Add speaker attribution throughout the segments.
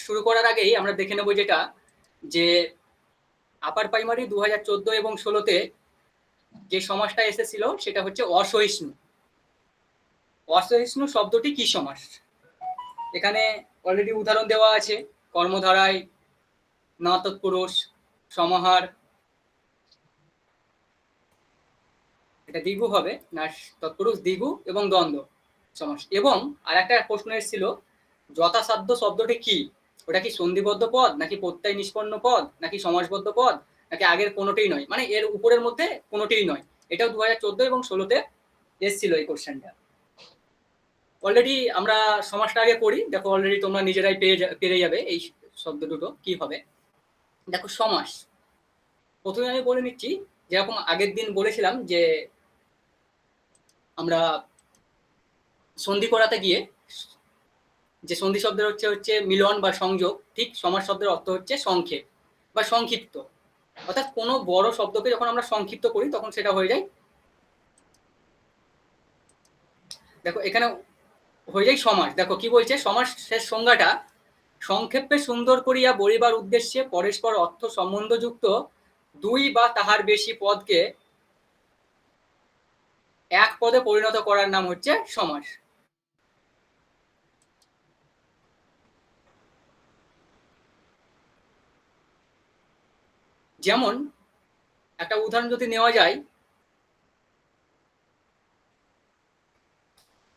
Speaker 1: শুরু করার আগেই আমরা দেখে নেব যেটা যে আপার প্রাইমারি 2014 এবং 16-তে যে সমাসটা এসেছিল সেটা হচ্ছে অসহিষ্ণু। অসহিষ্ণু শব্দটি কি সমাস? এখানে অলরেডি উদাহরণ দেওয়া আছে, কর্মধারায়, না তৎপুরুষ, সমাহার, এটা দ্বিগু হবে, না তৎপুরুষ দ্বিগু এবং দ্বন্দ্ব সমাস। এবং আর একটা প্রশ্ন এসেছিল যথাসাধ্য শব্দটি কি? ওটা কি সন্ধিবদ্ধ পদ, নাকি প্রত্যয় নিষ্পন্ন পদ, নাকি সমাসবদ্ধ পদ, নাকি আগের কোনোটিই নয়, মানে এর উপরের মধ্যে কোনোটিই নয়। এটাও 2014 এবং 16-তে এসেছিল এই কোশ্চেনটা। অলরেডি আমরা সমাসটা আগে করি, দেখো অলরেডি তোমরা নিজেরাই পেরে যাবে এই শব্দ দুটো কি হবে। দেখো সমাস, প্রথমে আমি বলে নিচ্ছি, যেরকম আগের দিন বলেছিলাম যে আমরা সন্ধি করাতে গিয়ে যে সন্ধি শব্দের হচ্ছে মিলন বা সংযোগ, ঠিক সমাস শব্দের অর্থ হচ্ছে সংক্ষেপ বা সংক্ষিপ্ত। অর্থাৎ কোনো বড় শব্দকে যখন আমরা সংক্ষিপ্ত করি তখন সেটা হয়ে যায়, দেখো এখানে হয়ে যায় সমাস। দেখো কি বলছে, সমাসের সংজ্ঞাটা সংক্ষেপে সুন্দর করিয়া বলিবার উদ্দেশ্যে পরস্পর অর্থ সম্বন্ধযুক্ত দুই বা তাহার বেশি পদকে এক পদে পরিণত করার নাম হচ্ছে সমাস। যেমন একটা উদাহরণ যদি নেওয়া যায়,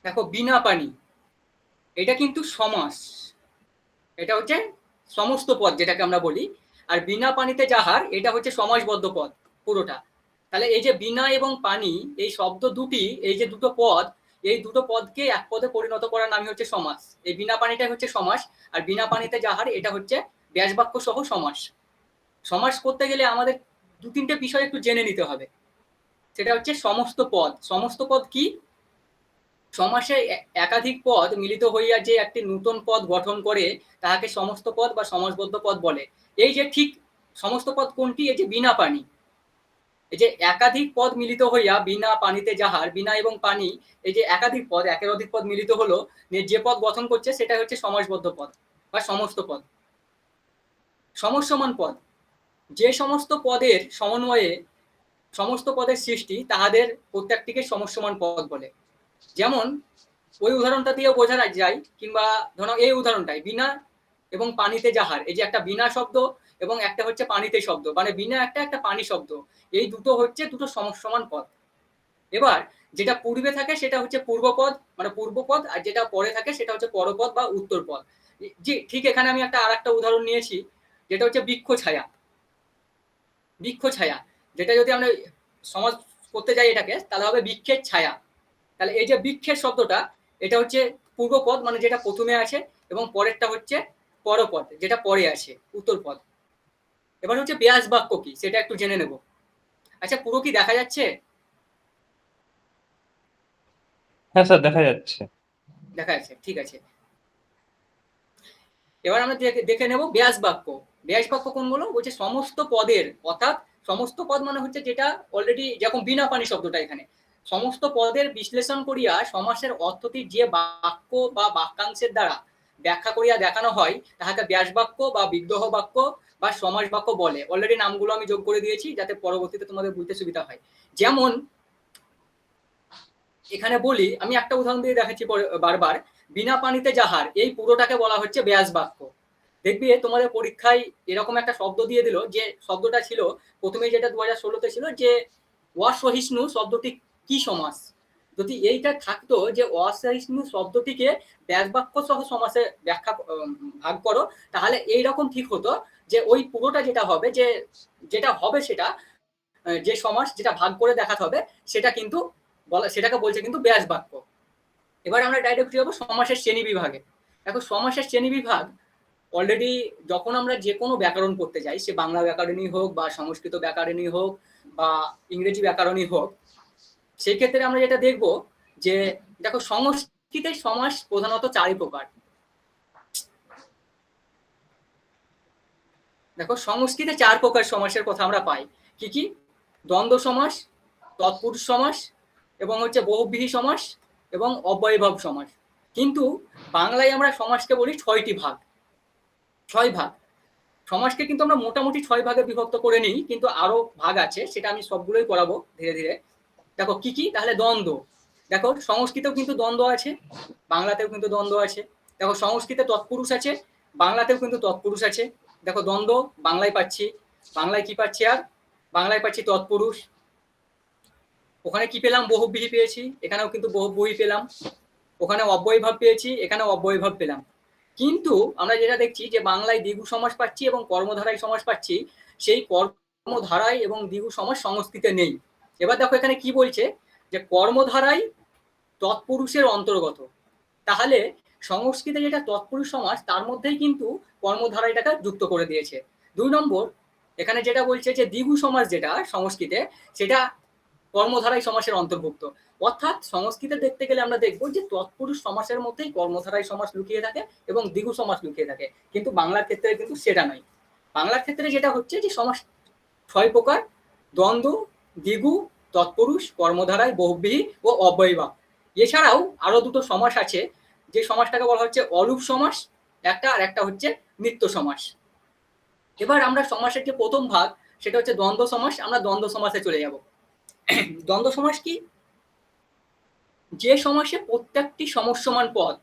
Speaker 1: দেখো বিনা পানি, এটা কিন্তু সমাস, এটা হচ্ছে সমস্ত পদ যেটাকে আমরা বলি। আর বিনা পানিতে যাহার, এটা হচ্ছে সমাসবদ্ধ পদ পুরোটা। তাহলে এই যে বিনা এবং পানি, এই শব্দ দুটি, এই যে দুটো পদ, এই দুটো পদকে এক পদে পরিণত করার নামই হচ্ছে সমাস। এই বিনা পানিটাই হচ্ছে সমাস, আর বিনা পানিতে যাহার এটা হচ্ছে ব্যাসবাক্য সহ সমাস। সমাস করতে গেলে আমাদের দু তিনটে বিষয় একটু জেনে নিতে হবে। সেটা হচ্ছে সমস্ত পদ। সমস্ত পদ কি? সমাসে একাধিক পদ মিলিত হইয়া যে একটি নূতন পদ গঠন করে তাহাকে সমস্ত পদ বা সমাসবদ্ধ পদ বলে। এই যে ঠিক সমস্ত পদ কোনটি? এই যে বিনা পানি, এই যে একাধিক পদ মিলিত হইয়া বিনা পানিতে যাহার, বিনা এবং পানি, এই যে একাধিক পদ, একের অধিক পদ মিলিত হলো, যে পদ গঠন করছে সেটা হচ্ছে সমাসবদ্ধ পদ বা সমস্ত পদ। সমসমান পদ, যে সমস্ত পদের সমন্বয়ে সমস্ত পদের সৃষ্টি, তাহাদের প্রত্যেকটিকে সমসমান পদ বলে। যেমন ওই উদাহরণটা দিয়ে বোঝা যায়, কিংবা ধরো এই উদাহরণটাই, বিনা এবং পানিতে যাহার, এই যে একটা বিনা শব্দ এবং একটা হচ্ছে পানিতে শব্দ, মানে বিনা একটা, একটা পানি শব্দ, এই দুটো হচ্ছে দুটো সমসমান পদ। এবার যেটা পূর্বে থাকে সেটা হচ্ছে পূর্বপদ, মানে পূর্বপদ, আর যেটা পরে থাকে সেটা হচ্ছে পরপদ বা উত্তরপদ। জি ঠিক, এখানে আমি আর একটা উদাহরণ নিয়েছি, যেটা হচ্ছে বৃক্ষ ছায়া। বৃক্ষ ছায়া, যেটা যদি আমরা সমাজ করতে যাই এটাকে, তাহলে হবে বৃক্ষের ছায়া। তাহলে এই যে বৃক্ষের শব্দটা, এটা হচ্ছে পূর্বপদ, মানে যেটা প্রথমে আছে, এবং পরেরটা হচ্ছে পরপদ, যেটা পরে আছে, উত্তরপদ। এবার হচ্ছে ব্যাস বাক্য কি সেটা একটু জেনে নেব। আচ্ছা, পুরো কি দেখা যাচ্ছে?
Speaker 2: হ্যাঁ স্যার, দেখা যাচ্ছে।
Speaker 1: দেখা যাচ্ছে, ঠিক আছে। এবার আমরা দেখে নেব ব্যাস বাক্য। ব্যাস বাক্য কোনগুলো? বলছে সমস্ত পদের, অর্থাৎ সমস্ত পদ মানে হচ্ছে যেটা অলরেডি, যেরকম বিনা পানি শব্দটা, এখানে সমস্ত পদের বিশ্লেষণ করিয়া সমাসের অর্থটি যে বাক্য বা বাক্যাংশের দ্বারা ব্যাখ্যা করিয়া দেখানো হয় তাহাকে ব্যাস বাক্য বা বিগ্রহ বাক্য বা সমাস বাক্য বলে। অলরেডি নামগুলো আমি যোগ করে দিয়েছি যাতে পরবর্তীতে তোমাদের বুঝতে সুবিধা হয়। যেমন এখানে বলি, আমি একটা উদাহরণ দিয়ে দেখাচ্ছি বারবার, বিনা পানিতে যাহার, এই পুরোটাকে বলা হচ্ছে ব্যাস বাক্য। দেখবি তোমাদের পরীক্ষায় এরকম একটা শব্দ দিয়ে দিল, যে শব্দটা ছিল প্রথমে, যেটা 2016-তে ছিল, যে অসহিষ্ণু শব্দটি কি সমাস। যদি এইটা থাকতো যে অসহিষ্ণু শব্দটিকে ব্যাস বাক্য সহ সমাসে ব্যাখ্যা ভাগ করো, তাহলে এইরকম ঠিক হতো যে ওই পুরোটা যেটা হবে, যে যেটা হবে সেটা, যে সমাস যেটা ভাগ করে দেখাতে হবে, সেটা কিন্তু সেটাকে বলছে কিন্তু ব্যাস বাক্য। এবার আমরা ডাইরেক্ট যাবো সমাসের শ্রেণী বিভাগে। দেখো সমাসের শ্রেণী বিভাগ, অলরেডি যখন আমরা যে কোনো ব্যাকরণ পড়তে যাই, সে বাংলা ব্যাকরণই হোক বা সংস্কৃত ব্যাকরণই হোক বা ইংরেজি ব্যাকরণই হোক, সেই ক্ষেত্রে আমরা যেটা দেখব যে দেখো সংস্কৃতের সমাস প্রধানত 4 প্রকার। দেখো সংস্কৃতে 4 প্রকার সমাসের কথা আমরা পাই। কি কি? দ্বন্দ্ব সমাস, তৎপুরুষ সমাস, এবং হচ্ছে বহুব্রীহি সমাস, এবং অব্যয়ভাব সমাস। কিন্তু বাংলায় আমরা সমাসকে বলি 6টি ভাগ। ছয় ভাগ। সমাজকে কিন্তু আমরা মোটামুটি 6 ভাগে বিভক্ত করে নিই, কিন্তু আরো ভাগ আছে, সেটা আমি সবগুলোই করাবো ধীরে ধীরে। দেখো কি কি, তাহলে দ্বন্দ্ব। দেখো সংস্কৃতেও কিন্তু দ্বন্দ্ব আছে, বাংলাতেও কিন্তু দ্বন্দ্ব আছে। দেখো সংস্কৃতে তৎপুরুষ আছে, বাংলাতেও কিন্তু তৎপুরুষ আছে। দেখো দ্বন্দ্ব বাংলায় পাচ্ছি, বাংলায় কি পাচ্ছি, আর বাংলায় পাচ্ছি তৎপুরুষ। ওখানে কি পেলাম, বহুব্রীহি পেয়েছি, এখানেও কিন্তু বহুব্রীহি পেলাম। ওখানে অব্যয়ভাব পেয়েছি, এখানে অব্যয়ভাব পেলাম। কিন্তু আমরা যেটা দেখছি যে বাংলায় দ্বিগু সমাস পাচ্ছি এবং কর্মধারায় সমাস পাচ্ছি, সেই কর্মধারায় এবং দ্বিগু সমাস সংস্কৃতে নেই। এবার দেখো এখানে কি বলছে, যে কর্মধারায় তৎপুরুষের অন্তর্গত। তাহলে সংস্কৃতে যেটা তৎপুরুষ সমাস, তার মধ্যেই কিন্তু কর্মধারায়টাকে যুক্ত করে দিয়েছে। 2 নম্বর, এখানে যেটা বলছে যে দ্বিগু সমাস যেটা সংস্কৃতে, সেটা কর্মধারায় সমাসের অন্তর্ভুক্ত। অর্থাৎ সংস্কৃতে দেখতে গেলে আমরা দেখবো যে তৎপুরুষ সমাসের মধ্যেই কর্মধারায় সমাস লুকিয়ে থাকে এবং দ্বিগু সমাস লুকিয়ে থাকে, কিন্তু বাংলার ক্ষেত্রে কিন্তু সেটা নয়। বাংলার ক্ষেত্রে যেটা হচ্ছে যে সমাস 6 প্রকার: দ্বন্দ্ব, দ্বিগু, তৎপুরুষ, কর্মধারায়, বহুব্রীহি ও অব্যয়ভাব। এছাড়াও আরো দুটো সমাস আছে, যে সমাসটাকে বলা হচ্ছে অলুপ সমাস একটা, আর একটা হচ্ছে নিত্য সমাস। এবার আমরা সমাসের যে প্রথম ভাগ, সেটা হচ্ছে দ্বন্দ্ব সমাস। আমরা দ্বন্দ্ব সমাসে চলে যাব। দ্বন্দ্ব সমাস কি? যে সমাসে প্রত্যেকটি সমসমান পদ,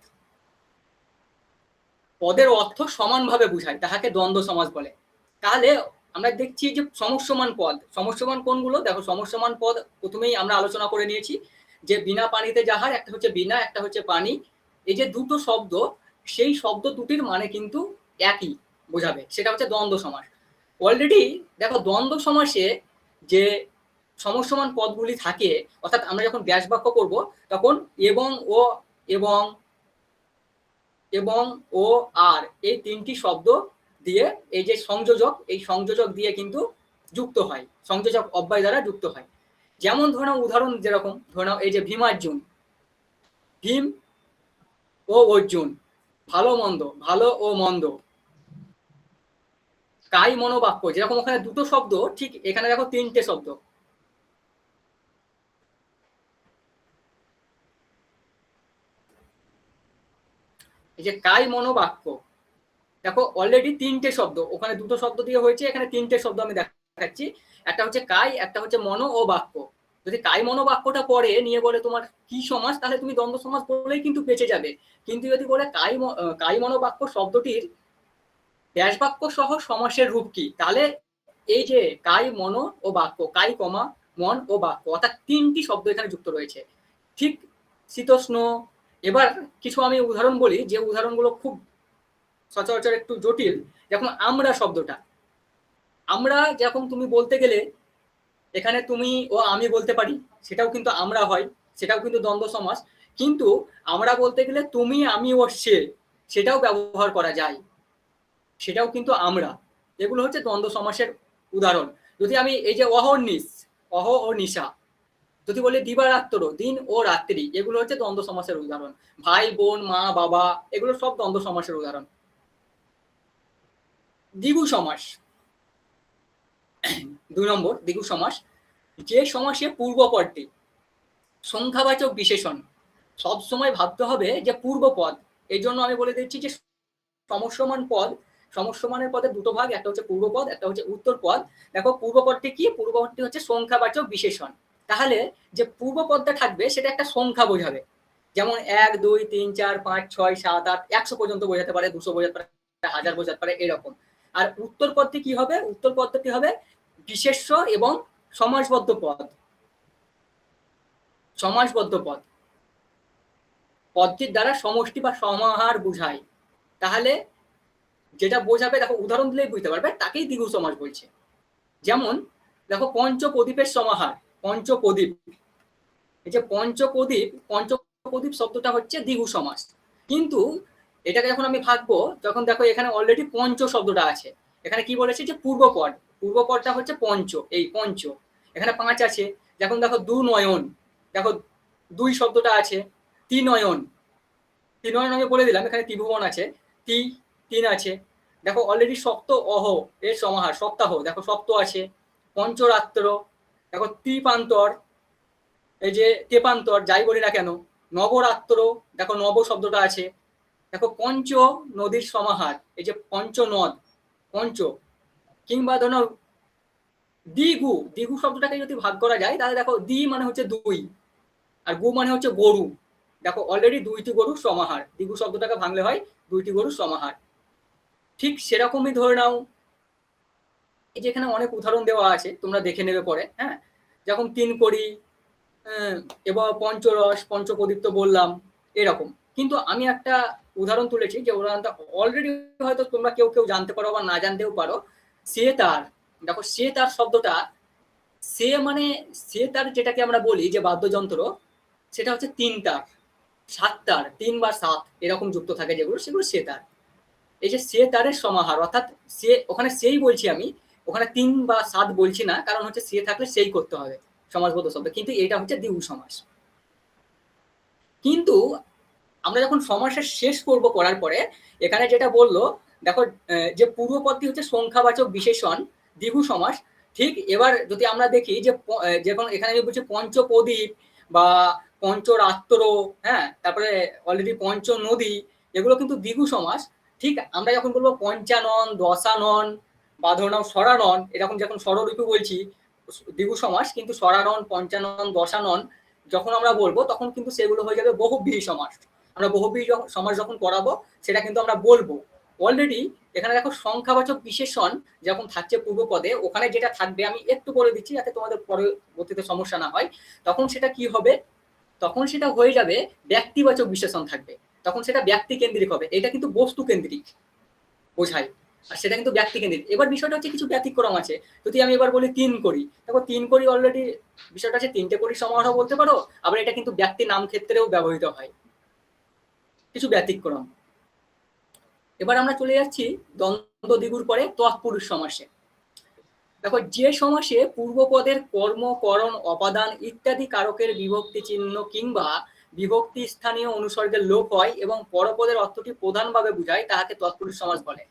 Speaker 1: পদের অর্থ সমানভাবে বুঝায়, তাহাকে দ্বন্দ্ব সমাস বলে। তাহলে আমরা দেখছি যে সমসমান পদ, সমসমান কোনগুলো? দেখো সমসমান পদ প্রথমেই আমরা আলোচনা করে নিয়েছি, যে বিনা পানিতে যাহার, একটা হচ্ছে বিনা, একটা হচ্ছে পানি। এই যে দুটো শব্দ, সেই শব্দ দুটির মানে কিন্তু একই বোঝাবে, সেটা হচ্ছে দ্বন্দ্ব সমাস। অলরেডি দেখো দ্বন্দ্ব সমাসে যে সমসমান পদগুলি থাকে, অর্থাৎ আমরা যখন ব্যাস বাক্য করব, তখন এবং ও, এবং এবং ও আর, এই তিনটি শব্দ দিয়ে এই যে সংযোজক, এই সংযোজক দিয়ে কিন্তু যুক্ত হয়, সংযোজক অব্যয় দ্বারা যুক্ত হয়। যেমন ধরে নাও, উদাহরণ যেরকম ধরে নাও, এই যে ভীমার্জুন, ভীম ও অর্জুন, ভালো মন্দ, ভালো ও মন্দ। কাই মনোবাক্য, যেরকম ওখানে দুটো শব্দ, ঠিক এখানে দেখো তিনটে শব্দ। এই যে কাই মনোবাক্য, দেখো অলরেডি তিনটে শব্দ, ওখানে দুটো শব্দ দিয়ে হয়েছে, এখানে তিনটে শব্দ আমি দেখাচ্ছি। একটা হচ্ছে কাই, একটা হচ্ছে মনো ও বাক্য। যদি কাই মনো বাক্যটা পরে নিয়ে বলে তোমার কি সমাস, তাহলে তুমি দ্বন্দ্ব সমাস বলেই কিন্তু বেঁচে যাবে। কিন্তু যদি বলে কাই মনো বাক্য শব্দটির ব্যাস বাক্য সহ সমাসের রূপ কি, তাহলে এই যে কাই মনো ও বাক্য, কাই কমা মন ও বাক্য, অর্থাৎ তিনটি শব্দ এখানে যুক্ত রয়েছে। ঠিক শীতোষ্ণ। এবার কিছু আমি উদাহরণ বলি, যে উদাহরণগুলো খুব সচরাচর একটু জটিল। যেমন আমরা শব্দটা, আমরা যখন তুমি বলতে গেলে, এখানে তুমি ও আমি বলতে পারি, সেটাও কিন্তু আমরা হয়, সেটাও কিন্তু দ্বন্দ্ব সমাস। কিন্তু আমরা বলতে গেলে তুমি, আমি ও সে, সেটাও ব্যবহার করা যায়, সেটাও কিন্তু আমরা। এগুলো হচ্ছে দ্বন্দ্ব সমাসের উদাহরণ। যদি আমি এই যে অহর্নিশ, অহ ও নিশা, যদি বলি দিবারাত্র, দিন ও রাত্রি, এগুলো হচ্ছে দ্বন্দ্ব সমাসের উদাহরণ। ভাই বোন, মা বাবা, এগুলো সব দ্বন্দ্ব সমাসের উদাহরণ। দ্বিগু সমাস, 2 নম্বর দ্বিগু সমাস, যে সমাসে পূর্বপদটি সংখ্যাবাচক বিশেষণ। সব সময় ভাবতে হবে যে পূর্বপদ। এই জন্য আমি বলে দিচ্ছি যে সমসমান পদ, সমসমানের পদের দুটো ভাগ, একটা হচ্ছে পূর্বপদ, একটা হচ্ছে উত্তর পদ। দেখো পূর্বপদটি কি? পূর্বপদটি হচ্ছে সংখ্যাবাচক বিশেষণ। তাহলে যে পূর্বপদটা থাকবে, সেটা একটা সংখ্যা বোঝাবে। যেমন 1 2 3 4 5 6 7 8, 100 পর্যন্ত বোঝাতে পারে, 200 বোঝাতে পারে, 1000 বোঝাতে পারে, এরকম। আর উত্তর পদটি কি হবে? উত্তর পদটি হবে বিশেষ্য এবং সমাসবদ্ধ পদ। সমাসবদ্ধ পদ, পদটির দ্বারা সমষ্টি বা সমাহার বোঝায়। তাহলে যেটা বোঝাবে, দেখো উদাহরণ দিলেই বুঝতে পারবে, তাকেই দ্বিগু সমাস বলছে। যেমন দেখো পঞ্চপ্রদীপের সমাহার, পঞ্চপ্রদীপ। এই যে পঞ্চপ্রদীপ, পঞ্চপ্রদীপ শব্দটা হচ্ছে দ্বিগু সমাস। কিন্তু এটাকে যখন আমি ভাববো, তখন দেখো এখানে অলরেডি পঞ্চ শব্দটা আছে। এখানে কি বলেছে? যে পূর্বপদ, পূর্বপদটা হচ্ছে পঞ্চ, এই পঞ্চ। এখানে 5 আছে। যখন দেখো দুনয়ন, দেখো 2 শব্দটা আছে। ত্রিনয়ন, ত্রিনয়ন আমি বলে দিলাম, এখানে ত্রিভুবন আছে, 3 আছে। দেখো অলরেডি সপ্ত অহ এর সমাহার, সপ্তাহ, দেখো সপ্ত আছে। পঞ্চরাত্র, দেখো ত্রিপান্তর, এই যে তেপান্তর, যাই বলি না কেন। নবরাত্র, দেখো নব শব্দটা আছে। দেখো পঞ্চ নদীর সমাহার, এই যে পঞ্চ নদ, পঞ্চ, কিংবা ধরো দ্বিগু, দ্বিগু শব্দটাকে যদি ভাগ করা যায় তাহলে দেখো দ্বি মানে হচ্ছে দুই, আর গু মানে হচ্ছে গরু। দেখো অলরেডি দুইটি গরুর সমাহার, দ্বিগু শব্দটাকে ভাঙলে হয় দুইটি গরুর সমাহার। ঠিক সেরকমই ধরে নাও, এই যে এখানে অনেক উদাহরণ দেওয়া আছে, তোমরা দেখে নেবে পরে, হ্যাঁ, যখন তিন কড়ি, এবার পঞ্চরস, পঞ্চপ্রদীপ তো বললাম, এরকম। কিন্তু আমি একটা উদাহরণ তুলেছি, যে উদাহরণটা অলরেডি হয়তো তোমরা কেউ কেউ জানতে পারো বা না জানতেও পারো। সে তার, দেখো সে তার শব্দটা, সে মানে সে তার যেটাকে আমরা বলি যে বাদ্যযন্ত্র, সেটা হচ্ছে তিন তার, সাত তার, তিন বা সাত এরকম যুক্ত থাকে যেগুলো, সেগুলো সে তার। এই যে সে তারের সমাহার, অর্থাৎ সে, ওখানে সেই বলছি আমি, ওখানে তিন বা সাত বলছি না, কারণ হচ্ছে সে থাকলে সেই করতে হবে সমাসবদ্ধ শব্দ, কিন্তু এটা হচ্ছে দ্বিগু সমাস। কিন্তু আমরা যখন সমাসের শেষ করব করার পরে, এখানে যেটা বললো, দেখো যে পূর্বপদটি হচ্ছে সংখ্যাবাচক বিশেষণ, দ্বিগু সমাস। ঠিক এবার যদি আমরা দেখি যে যখন এখানে আমি বলছি পঞ্চপ্রদীপ বা পঞ্চরাত্র, হ্যাঁ, তারপরে অলরেডি পঞ্চ নদী, এগুলো কিন্তু দ্বিগু সমাস। ঠিক আমরা যখন বলবো পঞ্চানন, দশানন বা ধরে নাও স্বরানন, এরকম যখন স্বরলিপি বলছি দ্বিগু সমাস, কিন্তু স্বরানন, পঞ্চানন, দশানন যখন আমরা বলবো তখন কিন্তু সেগুলো হয়ে যাবে বহুব্রীহি সমাস। আমরা বহুব্রীহি সমাস যখন করাবো সেটা কিন্তু আমরা বলবো। অলরেডি এখানে দেখো সংখ্যাবাচক বিশেষণ যখন থাকছে পূর্বপদে, ওখানে যেটা থাকবে আমি একটু বলে দিচ্ছি যাতে তোমাদের পরবর্তীতে সমস্যা না হয়। তখন সেটা কি হবে, তখন সেটা হয়ে যাবে ব্যক্তিবাচক বিশেষণ থাকবে, তখন সেটা ব্যক্তি কেন্দ্রিক হবে। এটা কিন্তু বস্তু কেন্দ্রিক বোঝায়, আর সেটা কিন্তু ব্যক্তি কেন্দ্রিক। এবার বিষয়টা হচ্ছে কিছু ব্যতিক্রম আছে। যদি আমি এবার বলি তিন কড়ি, দেখো তিন কড়ি অলরেডি বিষয়টা আছে তিনটে কড়ির সমাহার বলতে পারো, আবার এটা কিন্তু ব্যক্তি নাম ক্ষেত্রেও ব্যবহৃত হয়, কিছু ব্যতিক্রম। এবার আমরা চলে যাচ্ছি দ্বন্দ্ব দ্বিগুর পরে তৎপুরুষ সমাসে। দেখো যে সমাসে পূর্বপদের কর্ম, করণ, অপাদান ইত্যাদি কারকের বিভক্তি চিহ্ন কিংবা বিভক্তি স্থানীয় অনুসর্গের লোপ হয় এবং পরপদের অর্থটি প্রধানভাবে বুঝায়, তাহাকে তৎপুরুষ সমাস বলে।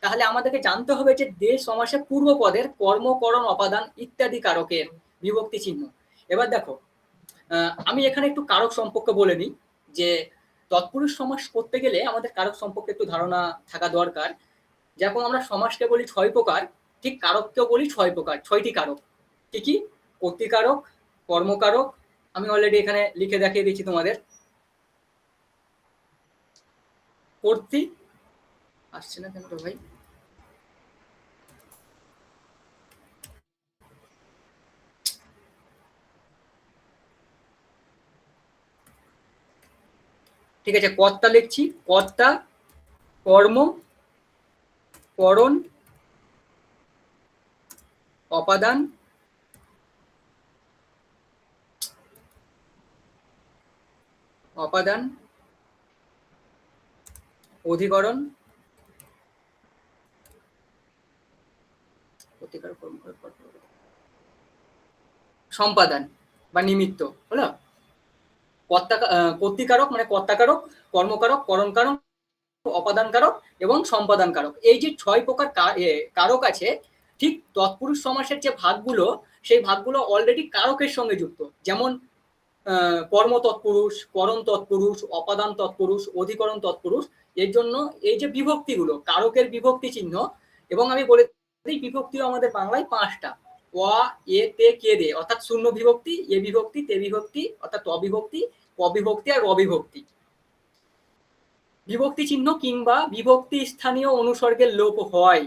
Speaker 1: তাহলে আমাদেরকে জানতে হবে যে সমাসে পূর্বপদের কর্ম, করণ, অপাদান ইত্যাদি কারকের বিভক্তি চিহ্ন। এবার দেখো আমি এখানে একটু কারক সম্পর্কে বলে নিই, যে তৎপুরুষ সমাস করতে গেলে আমাদের কারক সম্পর্কে একটু ধারণা থাকা দরকার। যখন আমরা সমাসকে বলি 6 প্রকার, ঠিক কারককেও বলি 6 প্রকার, 6টি কারক। কি কি? কর্তৃকারক, কর্মকারক, আমি অলরেডি এখানে লিখে দেখিয়ে দিচ্ছি তোমাদের। কর্তৃ, আসছে না কেন ভাই, ঠিক আছে, কর্তা লিখছি, কর্তা, কর্ম, করণ, অপাদান, অপাদান, অধিকরণ, সম্পাদন বা নিমিত্ত। হলো কর্তৃকারক মানে কর্তাকারক, কর্মকারক, করণকারক, অপাদান কারক এবং সম্পাদন কারক। এই যে 6 প্রকার কারক আছে, ঠিক তৎপুরুষ সমাসের যে ভাগগুলো, সেই ভাগগুলো অলরেডি কারকের সঙ্গে যুক্ত। যেমন কর্ম তৎপুরুষ, করণ তৎপুরুষ, অপাদান তৎপুরুষ, অধিকরণ তৎপুরুষ। এর জন্য এই যে বিভক্তিগুলো, কারকের বিভক্তি চিহ্ন, এবং আমি বলে দিই বিভক্তিও আমাদের বাংলায় 5টা, অ, এ, তে, কে, দে, অর্থাৎ শূন্য বিভক্তি, এ বিভক্তি, তে বিভক্তি অর্থাৎ ত বিভক্তি, ক বিভক্তি আর র বিভক্তি। বিভক্তি চিহ্ন কিংবা বিভক্তি স্থানীয় অনুসর্গের লোপ হয়,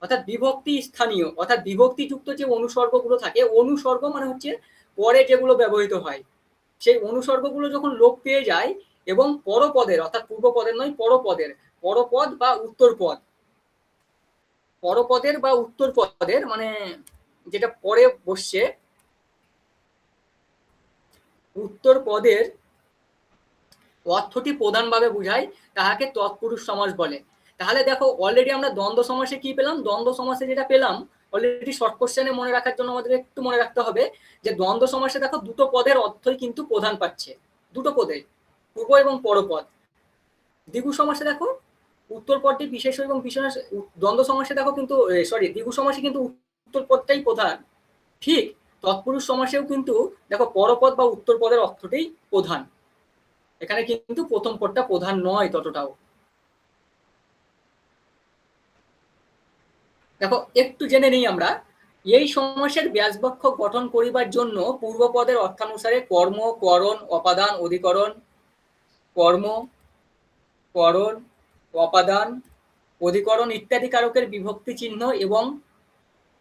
Speaker 1: অর্থাৎ বিভক্তি স্থানীয় অর্থাৎ বিভক্তিযুক্ত যে অনুসর্গগুলো থাকে, অনুসর্গ মানে হচ্ছে পরে যেগুলো ব্যবহৃত হয়, সেই অনুসর্গগুলো যখন লোপ পেয়ে যায় এবং পরপদের, অর্থাৎ পূর্বপদের নয় পরপদের, পরপদ বা উত্তরপদ, পরপদের বা উত্তরপদের মানে যেটা পরে বসছে, উত্তরপদের অর্থটি প্রধানভাবে বুঝায়, তাহাকে তৎপুরুষ সমাস বলে। তাহলে দেখো অলরেডি আমরা দ্বন্দ্ব সমাসে কি পেলাম, দ্বন্দ্ব সমাসে যেটা পেলাম অলরেডি শর্ট কোশ্চেনে মনে রাখার জন্য আমাদের একটু মনে রাখতে হবে যে দ্বন্দ্ব সমাসে দেখো দুটো পদের অর্থই কিন্তু প্রধান পাচ্ছে, দুটো পদে, পূর্ব এবং পরপদ। দ্বিগু সমাসে দেখো উত্তর পদটি বিশেষ এবং বিশেষ, দ্বন্দ্ব সমাসে দেখো কিন্তু দ্বিগু সমাসে কিন্তু উত্তর পদটাই প্রধান। ঠিক তৎপুরুষ সমাসেও কিন্তু দেখো পরপদ বা উত্তর পদের অর্থটাই প্রধান, এখানে কিন্তু প্রথম পদটা প্রধান নয় ততটাও। দেখো একটু জেনে নিই আমরা। এই সমাসের ব্যাসবাক্য গঠন করিবার জন্য পূর্বপদের অর্থানুসারে কর্ম, করণ, অপাদান, অধিকরণ, কর্ম, করণ, অপাদান, অধিকরণ ইত্যাদি কারকের বিভক্তি চিহ্ন এবং